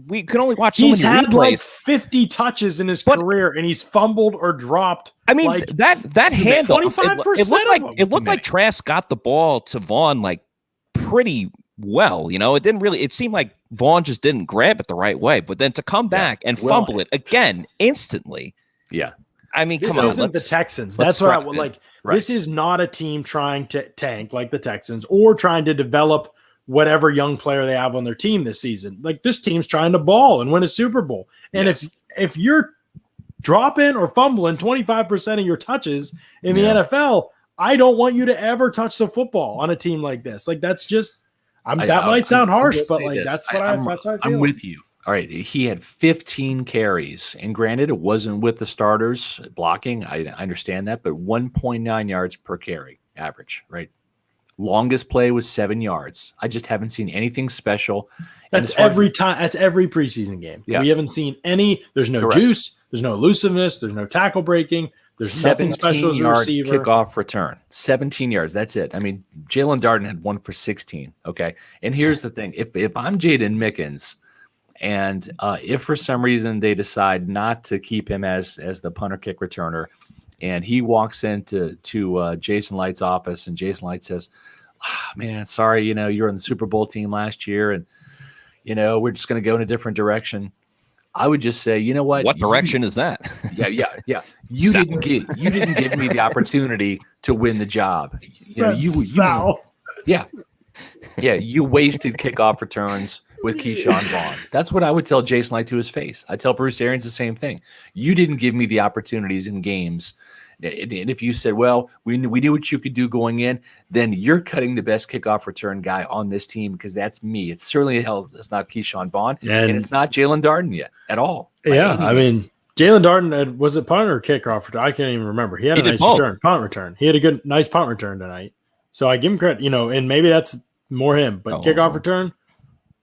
we could only watch. He's had replays. Like 50 touches in his career, and he's fumbled or dropped. I mean, like that handle. 25%. It looked like Trask got the ball to Vaughn like pretty well. It didn't really. It seemed like Vaughn just didn't grab it the right way, but then to come back and fumble it again instantly. Yeah. I mean, this isn't the Texans. That's what I would like. This is not a team trying to tank like the Texans or trying to develop whatever young player they have on their team this season. Like, this team's trying to ball and win a Super Bowl. And if you're dropping or fumbling 25% of your touches in the NFL, I don't want you to ever touch the football on a team like this. Like, that's just, That might sound harsh, will but say like this. that's how I feel. I'm with you. All right, he had 15 carries, and granted, it wasn't with the starters blocking. I understand that, but 1.9 yards per carry average, right? Longest play was 7 yards. I just haven't seen anything special. That's every time. That's every preseason game. Yeah. We haven't seen any. There's no juice. There's no elusiveness. There's no tackle breaking. There's nothing special as a receiver. Kickoff return, 17 yards. That's it. I mean, Jalen Darden had 1 for 16. Okay, and here's the thing: if I'm Jaden Mickens, and if for some reason they decide not to keep him as the punter kick returner, and he walks into Jason Light's office, and Jason Light says, "Man, sorry, you're on the Super Bowl team last year, and we're just going to go in a different direction." I would just say, you know what? What direction is that? Yeah. You didn't give me the opportunity to win the job. You wasted kickoff returns with Keyshawn Vaughn. That's what I would tell Jason Light to his face. I tell Bruce Arians the same thing. You didn't give me the opportunities in games. And if you said, well, we knew what you could do going in, then you're cutting the best kickoff return guy on this team because that's me. It's certainly it's not Keyshawn Vaughn, and it's not Jalen Darden yet at all. Yeah, I mean, Jalen Darden, was it punt or kickoff return? I can't even remember. He had a nice return, punt return. He had a nice punt return tonight. So I give him credit, and maybe that's more him. But kickoff return,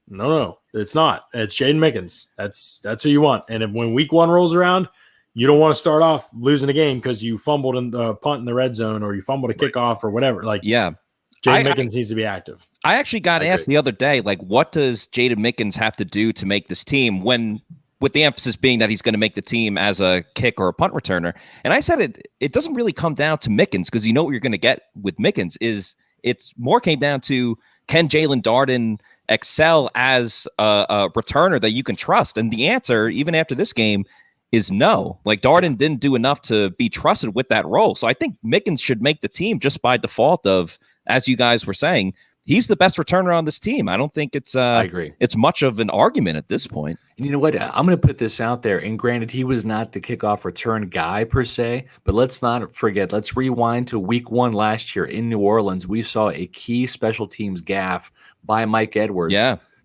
no, it's not. It's Jaden Mickens. That's who you want. And when week 1 rolls around, you don't want to start off losing a game because you fumbled in the punt in the red zone or you fumbled a kickoff or whatever. Jaden Mickens needs to be active. I actually got asked the other day, what does Jaden Mickens have to do to make this team with the emphasis being that he's going to make the team as a kick or a punt returner. And I said it doesn't really come down to Mickens because what you're going to get with Mickens is it's more came down to can Jalen Darden excel as a returner that you can trust? And the answer, even after this game, is no. Darden didn't do enough to be trusted with that role. So I think Mickens should make the team just by default of, as you guys were saying, he's the best returner on this team. I don't think it's I agree. It's much of an argument at this point. And you know what? I'm going to put this out there. And granted, he was not the kickoff return guy per se, but let's not forget. Let's rewind to week 1 last year in New Orleans. We saw a key special teams gaffe by Mike Edwards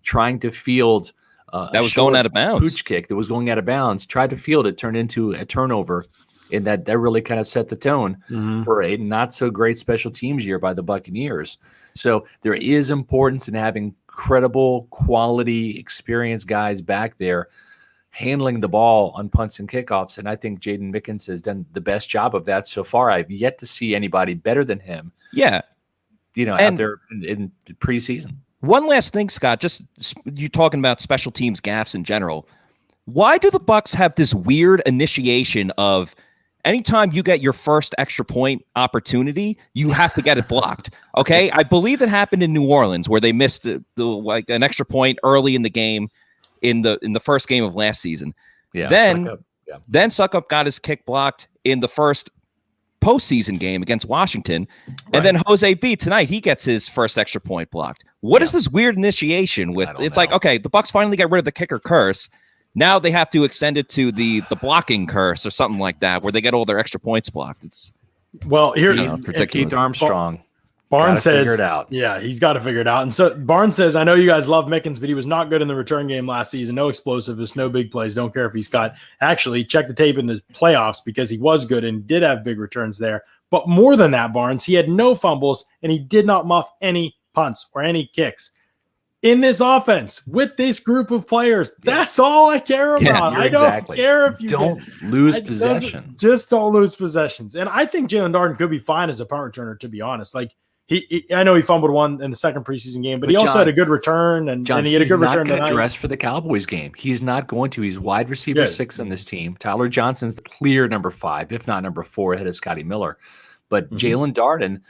trying to field that was going out of bounds. Pooch kick that was going out of bounds. Tried to field it, turned into a turnover, and that really kind of set the tone for a not so great special teams year by the Buccaneers. So there is importance in having credible, quality, experienced guys back there handling the ball on punts and kickoffs, and I think Jaden Mickens has done the best job of that so far. I've yet to see anybody better than him. Yeah, out there in preseason. One last thing, Scott, just you talking about special teams gaffes in general. Why do the Bucs have this weird initiation of anytime you get your first extra point opportunity, you have to get it blocked? Okay, I believe it happened in New Orleans where they missed an extra point early in the game in the first game of last season. Yeah. Then Suckup got his kick blocked in the first postseason game against Washington. And then Jose B tonight, he gets his first extra point blocked. What is this weird initiation with? It's like, okay, the Bucs finally got rid of the kicker curse. Now they have to extend it to the blocking curse or something like that, where they get all their extra points blocked. It's Keith Armstrong. Barnes says, figure it out. Yeah, he's got to figure it out. And so Barnes says, I know you guys love Mickens, but he was not good in the return game last season. No explosiveness, no big plays. Don't care if he's got. Actually, check the tape in the playoffs because he was good and did have big returns there. But more than that, Barnes, he had no fumbles and he did not muff any punts or any kicks. In this offense, with this group of players, that's all I care about. I don't care if you don't lose possession. Just don't lose possessions. And I think Jalen Darden could be fine as a punt returner, to be honest. I know he fumbled one in the second preseason game, but he also had a good return, and he had a good return tonight. He's not going to dress for the Cowboys game. He's not going to. He's wide receiver 6 on this team. Tyler Johnson's the clear number 5, if not number 4, ahead of Scotty Miller. But Jalen Darden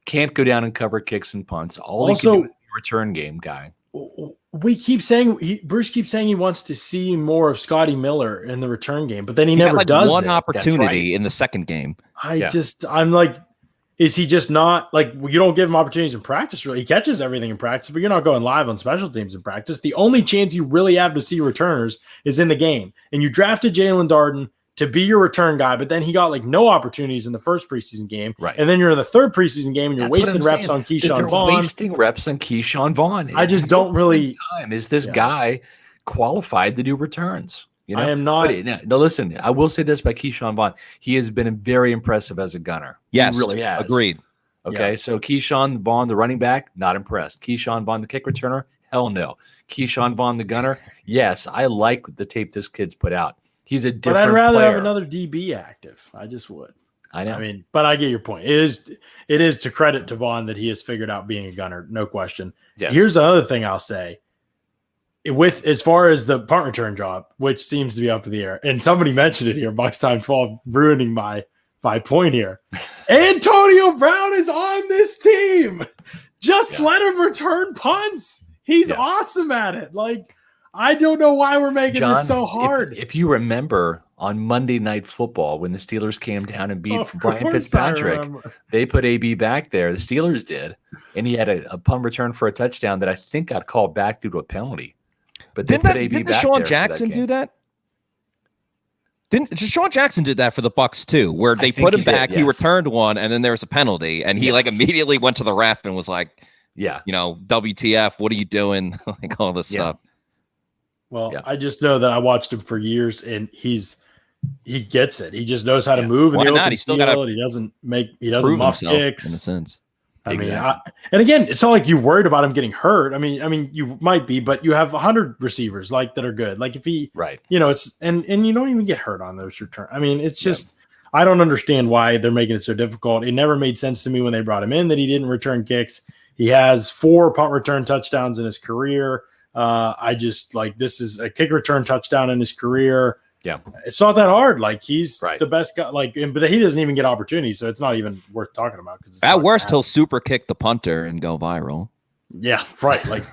can't go down and cover kicks and punts. All he can do is a return game guy. We keep saying Bruce keeps saying he wants to see more of Scotty Miller in the return game, but then he never does. One opportunity in the second game. I'm like, is he just not you don't give him opportunities in practice? Really, he catches everything in practice, but you're not going live on special teams in practice. The only chance you really have to see returners is in the game, and you drafted Jalen Darden to be your return guy, but then he got like no opportunities in the first preseason game. Right. And then you're in the third preseason game and you're That's what wasting I'm reps saying. on Keyshawn Vaughn. Wasting reps on Keyshawn Vaughn. I just don't really. Time is this guy qualified to do returns? You know, I am not. No, listen, I will say this about Keyshawn Vaughn. He has been very impressive as a gunner. Yes, He really has. Agreed. Okay, so Keyshawn Vaughn, the running back, not impressed. Keyshawn Vaughn, the kick returner, hell no. Keyshawn Vaughn, the gunner, yes, I like the tape this kid's put out. He's a different But I'd rather player. have another DB active. I just would. I know. I mean, but I get your point. It is to credit to Vaughn that he has figured out being a gunner, no question. Yes. Here's another thing I'll say. With as far as the punt return job, which seems to be up in the air, and somebody mentioned it here, Bucks Time 12, ruining my point here. Antonio Brown is on this team. Just let him return punts. He's awesome at it. Like, I don't know why we're making this so hard. If you remember on Monday Night Football when the Steelers came down and beat Brian Fitzpatrick, they put AB back there. The Steelers did, and he had a punt return for a touchdown that I think got called back due to a penalty. But didn't Deshaun Jackson do that? Didn't Deshaun Jackson did that for the Bucks too, where they put him back, he returned one, and then there was a penalty, and he like immediately went to the ref and was like, "Yeah, you know, WTF? What are you doing?" Like all this stuff. Well, I just know that I watched him for years, and he gets it. He just knows how to move. Why not? He's still got. He doesn't muff kicks in a sense. I mean, and again, it's not like you're worried about him getting hurt. I mean, you might be, but you have 100 receivers like that are good. Like if he, you know, it's and you don't even get hurt on those returns. I mean, it's just I don't understand why they're making it so difficult. It never made sense to me when they brought him in that he didn't return kicks. He has 4 punt return touchdowns in his career. I just like this is a kick return touchdown in his career. Yeah, it's not that hard. Like he's the best guy. Like, but he doesn't even get opportunities, so it's not even worth talking about. Because at worst, he'll super kick the punter and go viral. Yeah, right. Like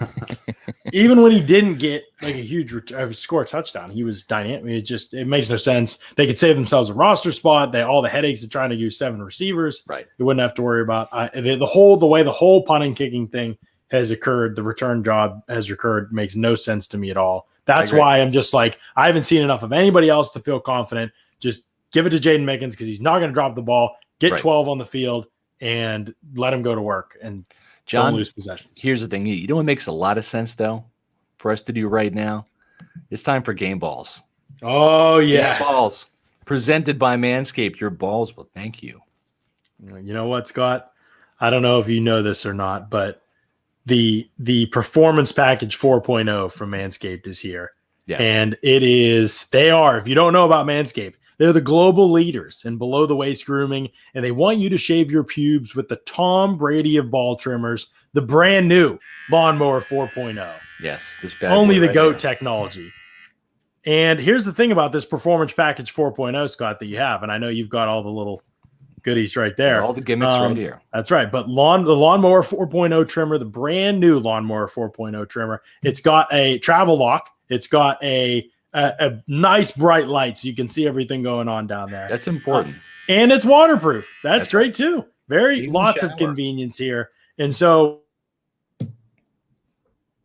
even when he didn't get like a huge score touchdown, he was dynamic. It makes no sense. They could save themselves a roster spot. All the headaches of trying to use 7 receivers. Right. They wouldn't have to worry about the way the whole punting kicking thing has occurred. The return job has occurred makes no sense to me at all. That's why I'm just like, I haven't seen enough of anybody else to feel confident. Just give it to Jaden Mickens because he's not going to drop the ball, get 12 on the field, and let him go to work and don't lose possessions. Here's the thing. You know what makes a lot of sense, though, for us to do right now? It's time for game balls. Oh, yes. Game balls. Presented by Manscaped. Your balls will thank you. You know what, Scott? I don't know if you know this or not, but the Performance Package 4.0 from Manscaped is here. Yes. And if you don't know about Manscaped, they're the global leaders in below the waist grooming, and they want you to shave your pubes with the Tom Brady of ball trimmers, the brand new Lawnmower 4.0. Yes. Only the GOAT technology. And here's the thing about this Performance Package 4.0, Scott, that you have, and I know you've got all the little goodies right there. All the gimmicks right here. That's right. But the Lawnmower 4.0 trimmer, the brand new Lawnmower 4.0 trimmer, it's got a travel lock. It's got a nice bright light so you can see everything going on down there. That's important. And it's waterproof. That's great too. Lots of convenience here. And so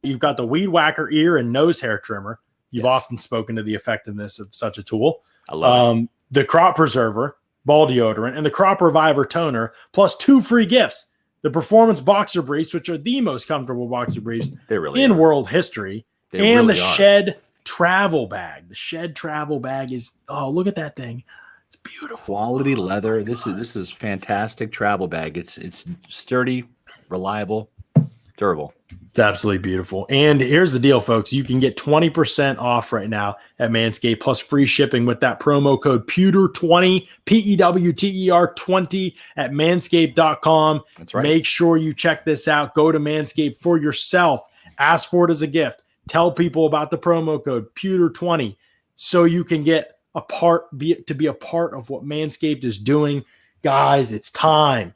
you've got the Weed Whacker ear and nose hair trimmer. You've often spoken to the effectiveness of such a tool. I love it. The Crop Preserver ball deodorant, and the Crop Reviver toner, plus 2 free gifts. The Performance Boxer Briefs, which are the most comfortable boxer briefs in world history, and the Shed Travel Bag. The Shed Travel Bag is, look at that thing. It's beautiful. Quality leather. This is fantastic travel bag. It's sturdy, reliable, durable. It's absolutely beautiful. And here's the deal, folks. You can get 20% off right now at Manscaped plus free shipping with that promo code PEWTER20, PEWTER20 at manscaped.com. That's right. Make sure you check this out. Go to Manscaped for yourself. Ask for it as a gift. Tell people about the promo code PEWTER20 so you can get to be a part of what Manscaped is doing. Guys, it's time.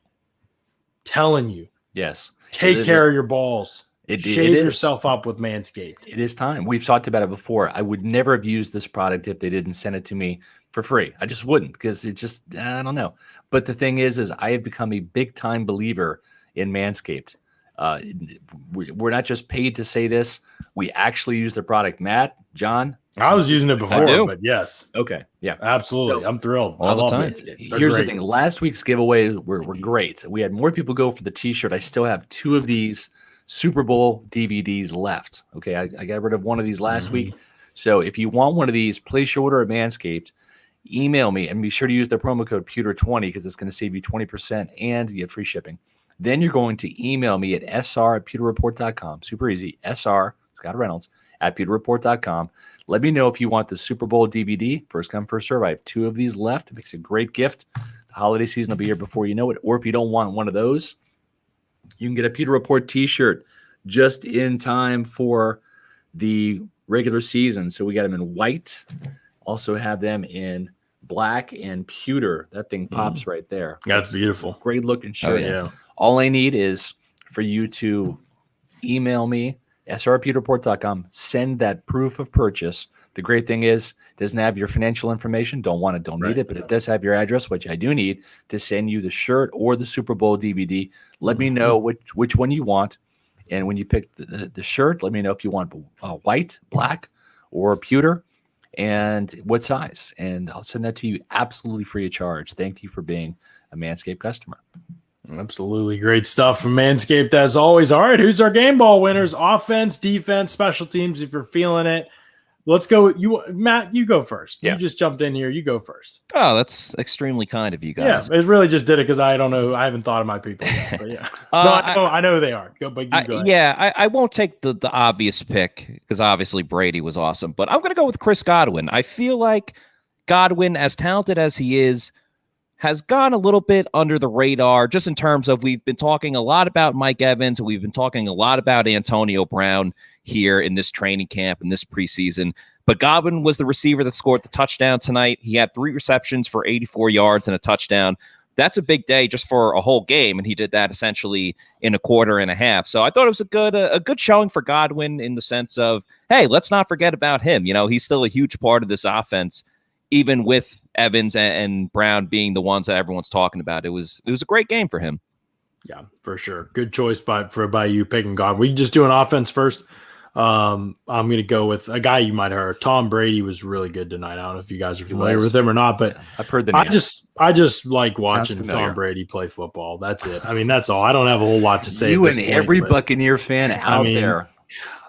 Telling you. Yes. Take care of your balls. Shave yourself up with Manscaped. It is time. We've talked about it before. I would never have used this product if they didn't send it to me for free. I just wouldn't because it just, I don't know. But the thing is I have become a big time believer in Manscaped. We're not just paid to say this. We actually use the product. Matt, John, I was using it do. before, but yes, Okay. Yeah. absolutely. So, I'm thrilled. all I the love time. it. Here's the thing. Last week's giveaways were great. We had more people go for the T-shirt. I still have 2 of these Super Bowl DVDs left. Okay, I got rid of one of these last week. So if you want one of these, place your order at Manscaped. Email me and be sure to use the promo code Pewter20 because it's going to save you 20% and you get free shipping. Then you're going to email me at sr@pewterreport.com. Super easy. SR, Scott Reynolds, at pewterreport.com. Let me know if you want the Super Bowl DVD. First come, first serve. I have 2 of these left. It makes a great gift. The holiday season will be here before you know it. Or if you don't want one of those, you can get a Pewter Report T-shirt just in time for the regular season. So we got them in white. Also have them in black and pewter. That thing pops right there. That's beautiful. Great looking shirt. yeah. All I need is for you to email me, sr@pewterreport.com, send that proof of purchase. The great thing is it doesn't have your financial information. Don't want it, don't need it, but it does have your address, which I do need to send you the shirt or the Super Bowl DVD. Let me know which one you want. And when you pick the shirt, let me know if you want white, black, or pewter, and what size. And I'll send that to you absolutely free of charge. Thank you for being a Manscaped customer. Absolutely great stuff from Manscaped as always. All right, who's our game ball winners? Offense, defense, special teams. If you're feeling it, let's go. You, Matt, you go first. Yeah. You just jumped in here. You go first. Oh, that's extremely kind of you guys. Yeah, it really just did it because I don't know. I haven't thought of my people yet. But yeah, I know who they are. Go ahead. Yeah, I won't take the obvious pick because obviously Brady was awesome, but I'm going to go with Chris Godwin. I feel like Godwin, as talented as he is, has gone a little bit under the radar just in terms of we've been talking a lot about Mike Evans and we've been talking a lot about Antonio Brown here in this training camp and this preseason. But Godwin was the receiver that scored the touchdown tonight. He had 3 receptions for 84 yards and a touchdown. That's a big day just for a whole game, and he did that essentially in a quarter and a half. So I thought it was a good showing for Godwin in the sense of, hey, let's not forget about him. You know, he's still a huge part of this offense, even with Evans and Brown being the ones that everyone's talking about. It was a great game for him. Yeah, for sure. Good choice by you picking Godwin. We just do an offense first. I'm going to go with a guy you might have heard. Tom Brady was really good tonight. I don't know if you guys are familiar with him or not, but I've heard the name. I just like watching Tom Brady play football. That's it. I mean, that's all. I don't have a whole lot to say. You and every Buccaneer fan out there.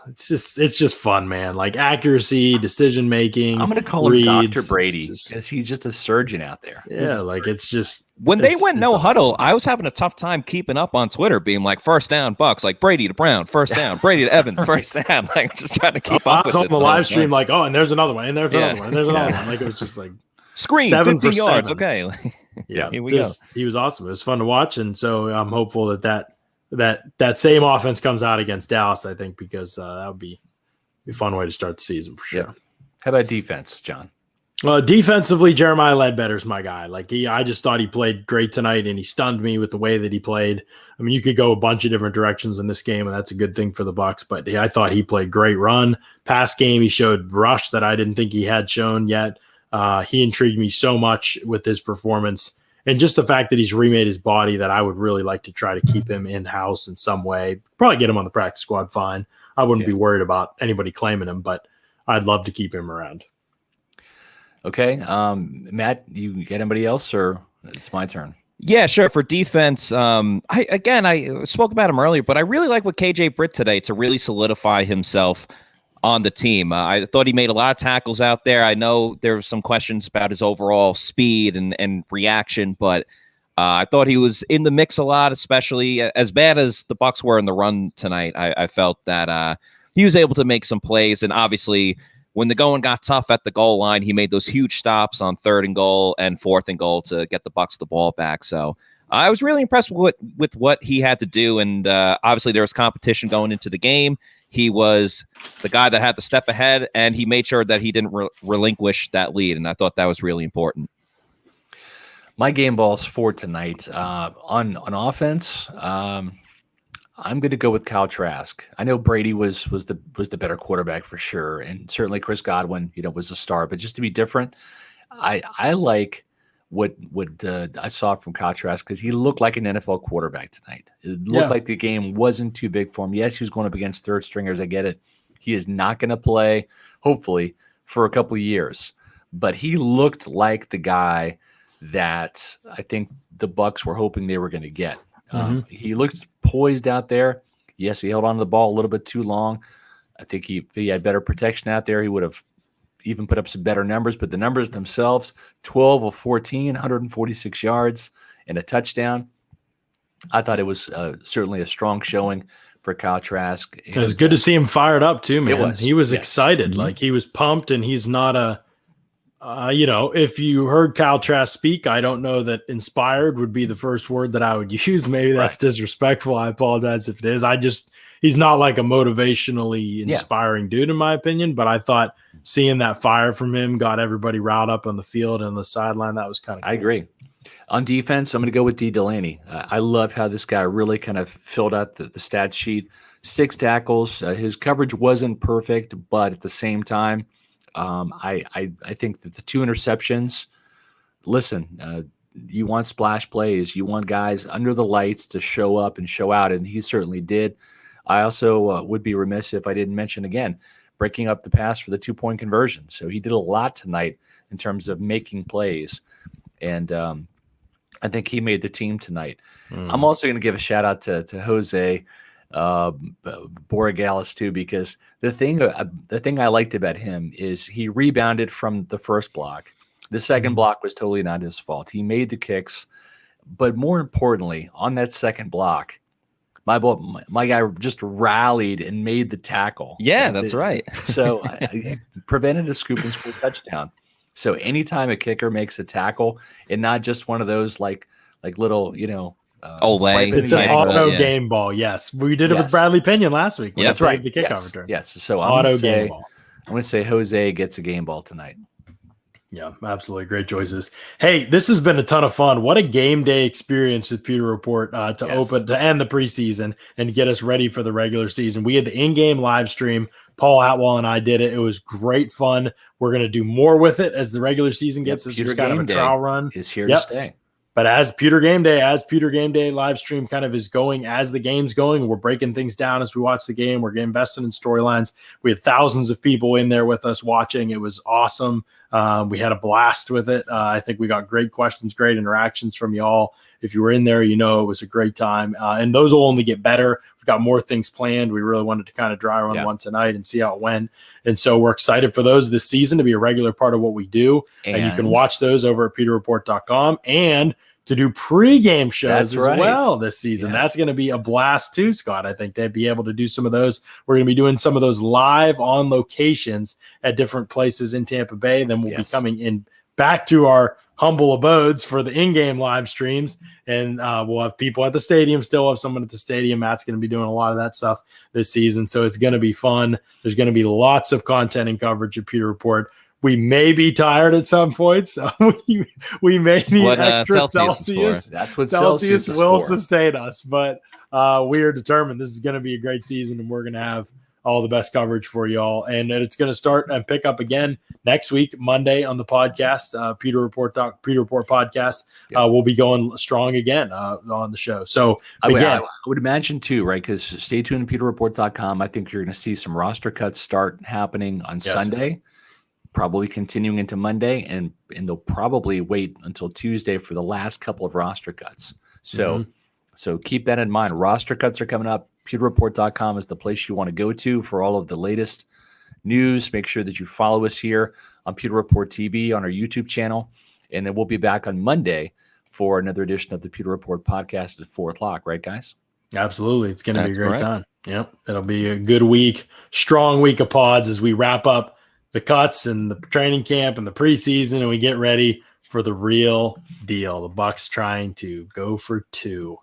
It's just fun, man. Like accuracy, decision making. I'm going to call him Dr. Brady because he's just a surgeon out there. Yeah, like it's just when they went no huddle, I was having a tough time keeping up on Twitter, being like first down Bucs, like Brady to Brown, first down, Brady to Evans, first down, like just trying to keep up. I was on the live stream, like, oh, and there's another one, and there's another one, and there's another one. Like it was just like screen 50 yards. Okay, yeah, here we go. He was awesome. It was fun to watch, and so I'm hopeful that same offense comes out against Dallas, I think, because that would be a fun way to start the season for sure. Yeah. How about defense, John? Defensively, Jeremiah Ledbetter's my guy. Like I just thought he played great tonight, and he stunned me with the way that he played. I mean, you could go a bunch of different directions in this game, and that's a good thing for the Bucs. But I thought he played great run, pass game. He showed rush that I didn't think he had shown yet. He intrigued me so much with his performance. And just the fact that he's remade his body, that I would really like to try to keep him in-house in some way. Probably get him on the practice squad fine. I wouldn't be worried about anybody claiming him, but I'd love to keep him around. Okay. Matt, you get anybody else, or it's my turn? Yeah, sure. For defense, I spoke about him earlier, but I really like what KJ Britt today to really solidify himself on the team. I thought he made a lot of tackles out there. I know there were some questions about his overall speed and reaction, but I thought he was in the mix a lot, especially as bad as the Bucs were in the run tonight. I felt that he was able to make some plays, and obviously when the going got tough at the goal line, he made those huge stops on 3rd and goal and 4th and goal to get the Bucs the ball back. So I was really impressed with what he had to do, and obviously there was competition going into the game. He was the guy that had to step ahead, and he made sure that he didn't relinquish that lead, and I thought that was really important. My game balls for tonight on offense. I'm going to go with Kyle Trask. I know Brady was the better quarterback for sure, and certainly Chris Godwin, was a star. But just to be different, I like what I saw from Kyle Trask because he looked like an NFL quarterback tonight. It looked like the game wasn't too big for him. Yes, he was going up against third stringers. I get it. He is not going to play, hopefully, for a couple of years, but he looked like the guy that I think the Bucs were hoping they were going to get. He looked poised out there. Yes, he held on to the ball a little bit too long. I think if he had better protection out there, he would have even put up some better numbers. But the numbers themselves, 12 of 14, 146 yards, and a touchdown. I thought it was certainly a strong showing for Kyle Trask. It was good to see him fired up too, man. He was excited. Like he was pumped, and he's not if you heard Kyle Trask speak, I don't know that inspired would be the first word that I would use. Maybe that's disrespectful. I apologize if it is. He's not like a motivationally inspiring dude, in my opinion, but I thought seeing that fire from him got everybody riled up on the field and the sideline. That was kind of cool. I agree. On defense, I'm going to go with D. Delaney. I loved how this guy really kind of filled out the stat sheet. 6 tackles. His coverage wasn't perfect, but at the same time, I think that the 2 interceptions, listen, you want splash plays. You want guys under the lights to show up and show out, and he certainly did. I also would be remiss if I didn't mention, again, breaking up the pass for the 2-point conversion. So he did a lot tonight in terms of making plays, and I think he made the team tonight. I'm also going to give a shout-out to Jose Borregales too, because the thing I liked about him is he rebounded from the first block. The second block was totally not his fault. He made the kicks, but more importantly, on that second block, my guy just rallied and made the tackle. Yeah, that's right. So I prevented a scoop and score touchdown. So anytime a kicker makes a tackle, and not just one of those like little, it's an auto game ball. Yes, we did it with Bradley Pinion last week. That's right. The kickoff return. Yes. So auto game ball. I'm going to say Jose gets a game ball tonight. Yeah, absolutely. Great choices. Hey, this has been a ton of fun. What a game day experience with Pewter Report to end the preseason and get us ready for the regular season. We had the in-game live stream. Paul Atwell and I did it. It was great fun. We're going to do more with it as the regular season gets. This is kind of a trial run. Is here to stay. But as Pewter Game Day live stream kind of is going, as the game's going, we're breaking things down as we watch the game. We're getting invested in storylines. We had thousands of people in there with us watching. It was awesome. We had a blast with it. I think we got great questions, great interactions from y'all. If you were in there, it was a great time. And those will only get better. We've got more things planned. We really wanted to kind of dry run one tonight and see how it went. And so we're excited for those this season to be a regular part of what we do. And you can watch those over at pewterreport.com and to do pregame shows well this season. That's going to be a blast too, Scott. I think they'd be able to do some of those. We're going to be doing some of those live on locations at different places in Tampa Bay. Then we'll be coming in back to our humble abodes for the in-game live streams. And we'll have people at the stadium, still have someone at the stadium. Matt's going to be doing a lot of that stuff this season. So it's going to be fun. There's going to be lots of content and coverage at Pewter Report. We may be tired at some points. So we may need extra Celsius. That's what Celsius will sustain us. But we are determined this is going to be a great season, and we're going to have all the best coverage for y'all. And it's going to start and pick up again next week, Monday, on the podcast, Pewter Report podcast. We'll be going strong again on the show. So I would imagine too, right? Because stay tuned to pewterreport.com. I think you're going to see some roster cuts start happening on Sunday. Probably continuing into Monday, and they'll probably wait until Tuesday for the last couple of roster cuts. So keep that in mind. Roster cuts are coming up. PewterReport.com is the place you want to go to for all of the latest news. Make sure that you follow us here on Pewter Report TV on our YouTube channel, and then we'll be back on Monday for another edition of the Pewter Report podcast at 4:00. Right, guys? Absolutely. It's going to be a great time. Yep. It'll be a good week, strong week of pods as we wrap up the cuts and the training camp and the preseason, and we get ready for the real deal. The Bucs trying to go for 2.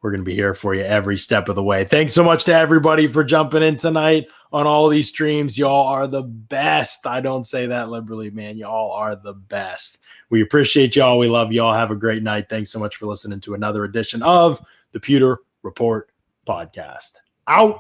We're going to be here for you every step of the way. Thanks so much to everybody for jumping in tonight on all these streams. Y'all are the best. I don't say that liberally, man. Y'all are the best. We appreciate y'all. We love y'all. Have a great night. Thanks so much for listening to another edition of the Pewter Report podcast. Out.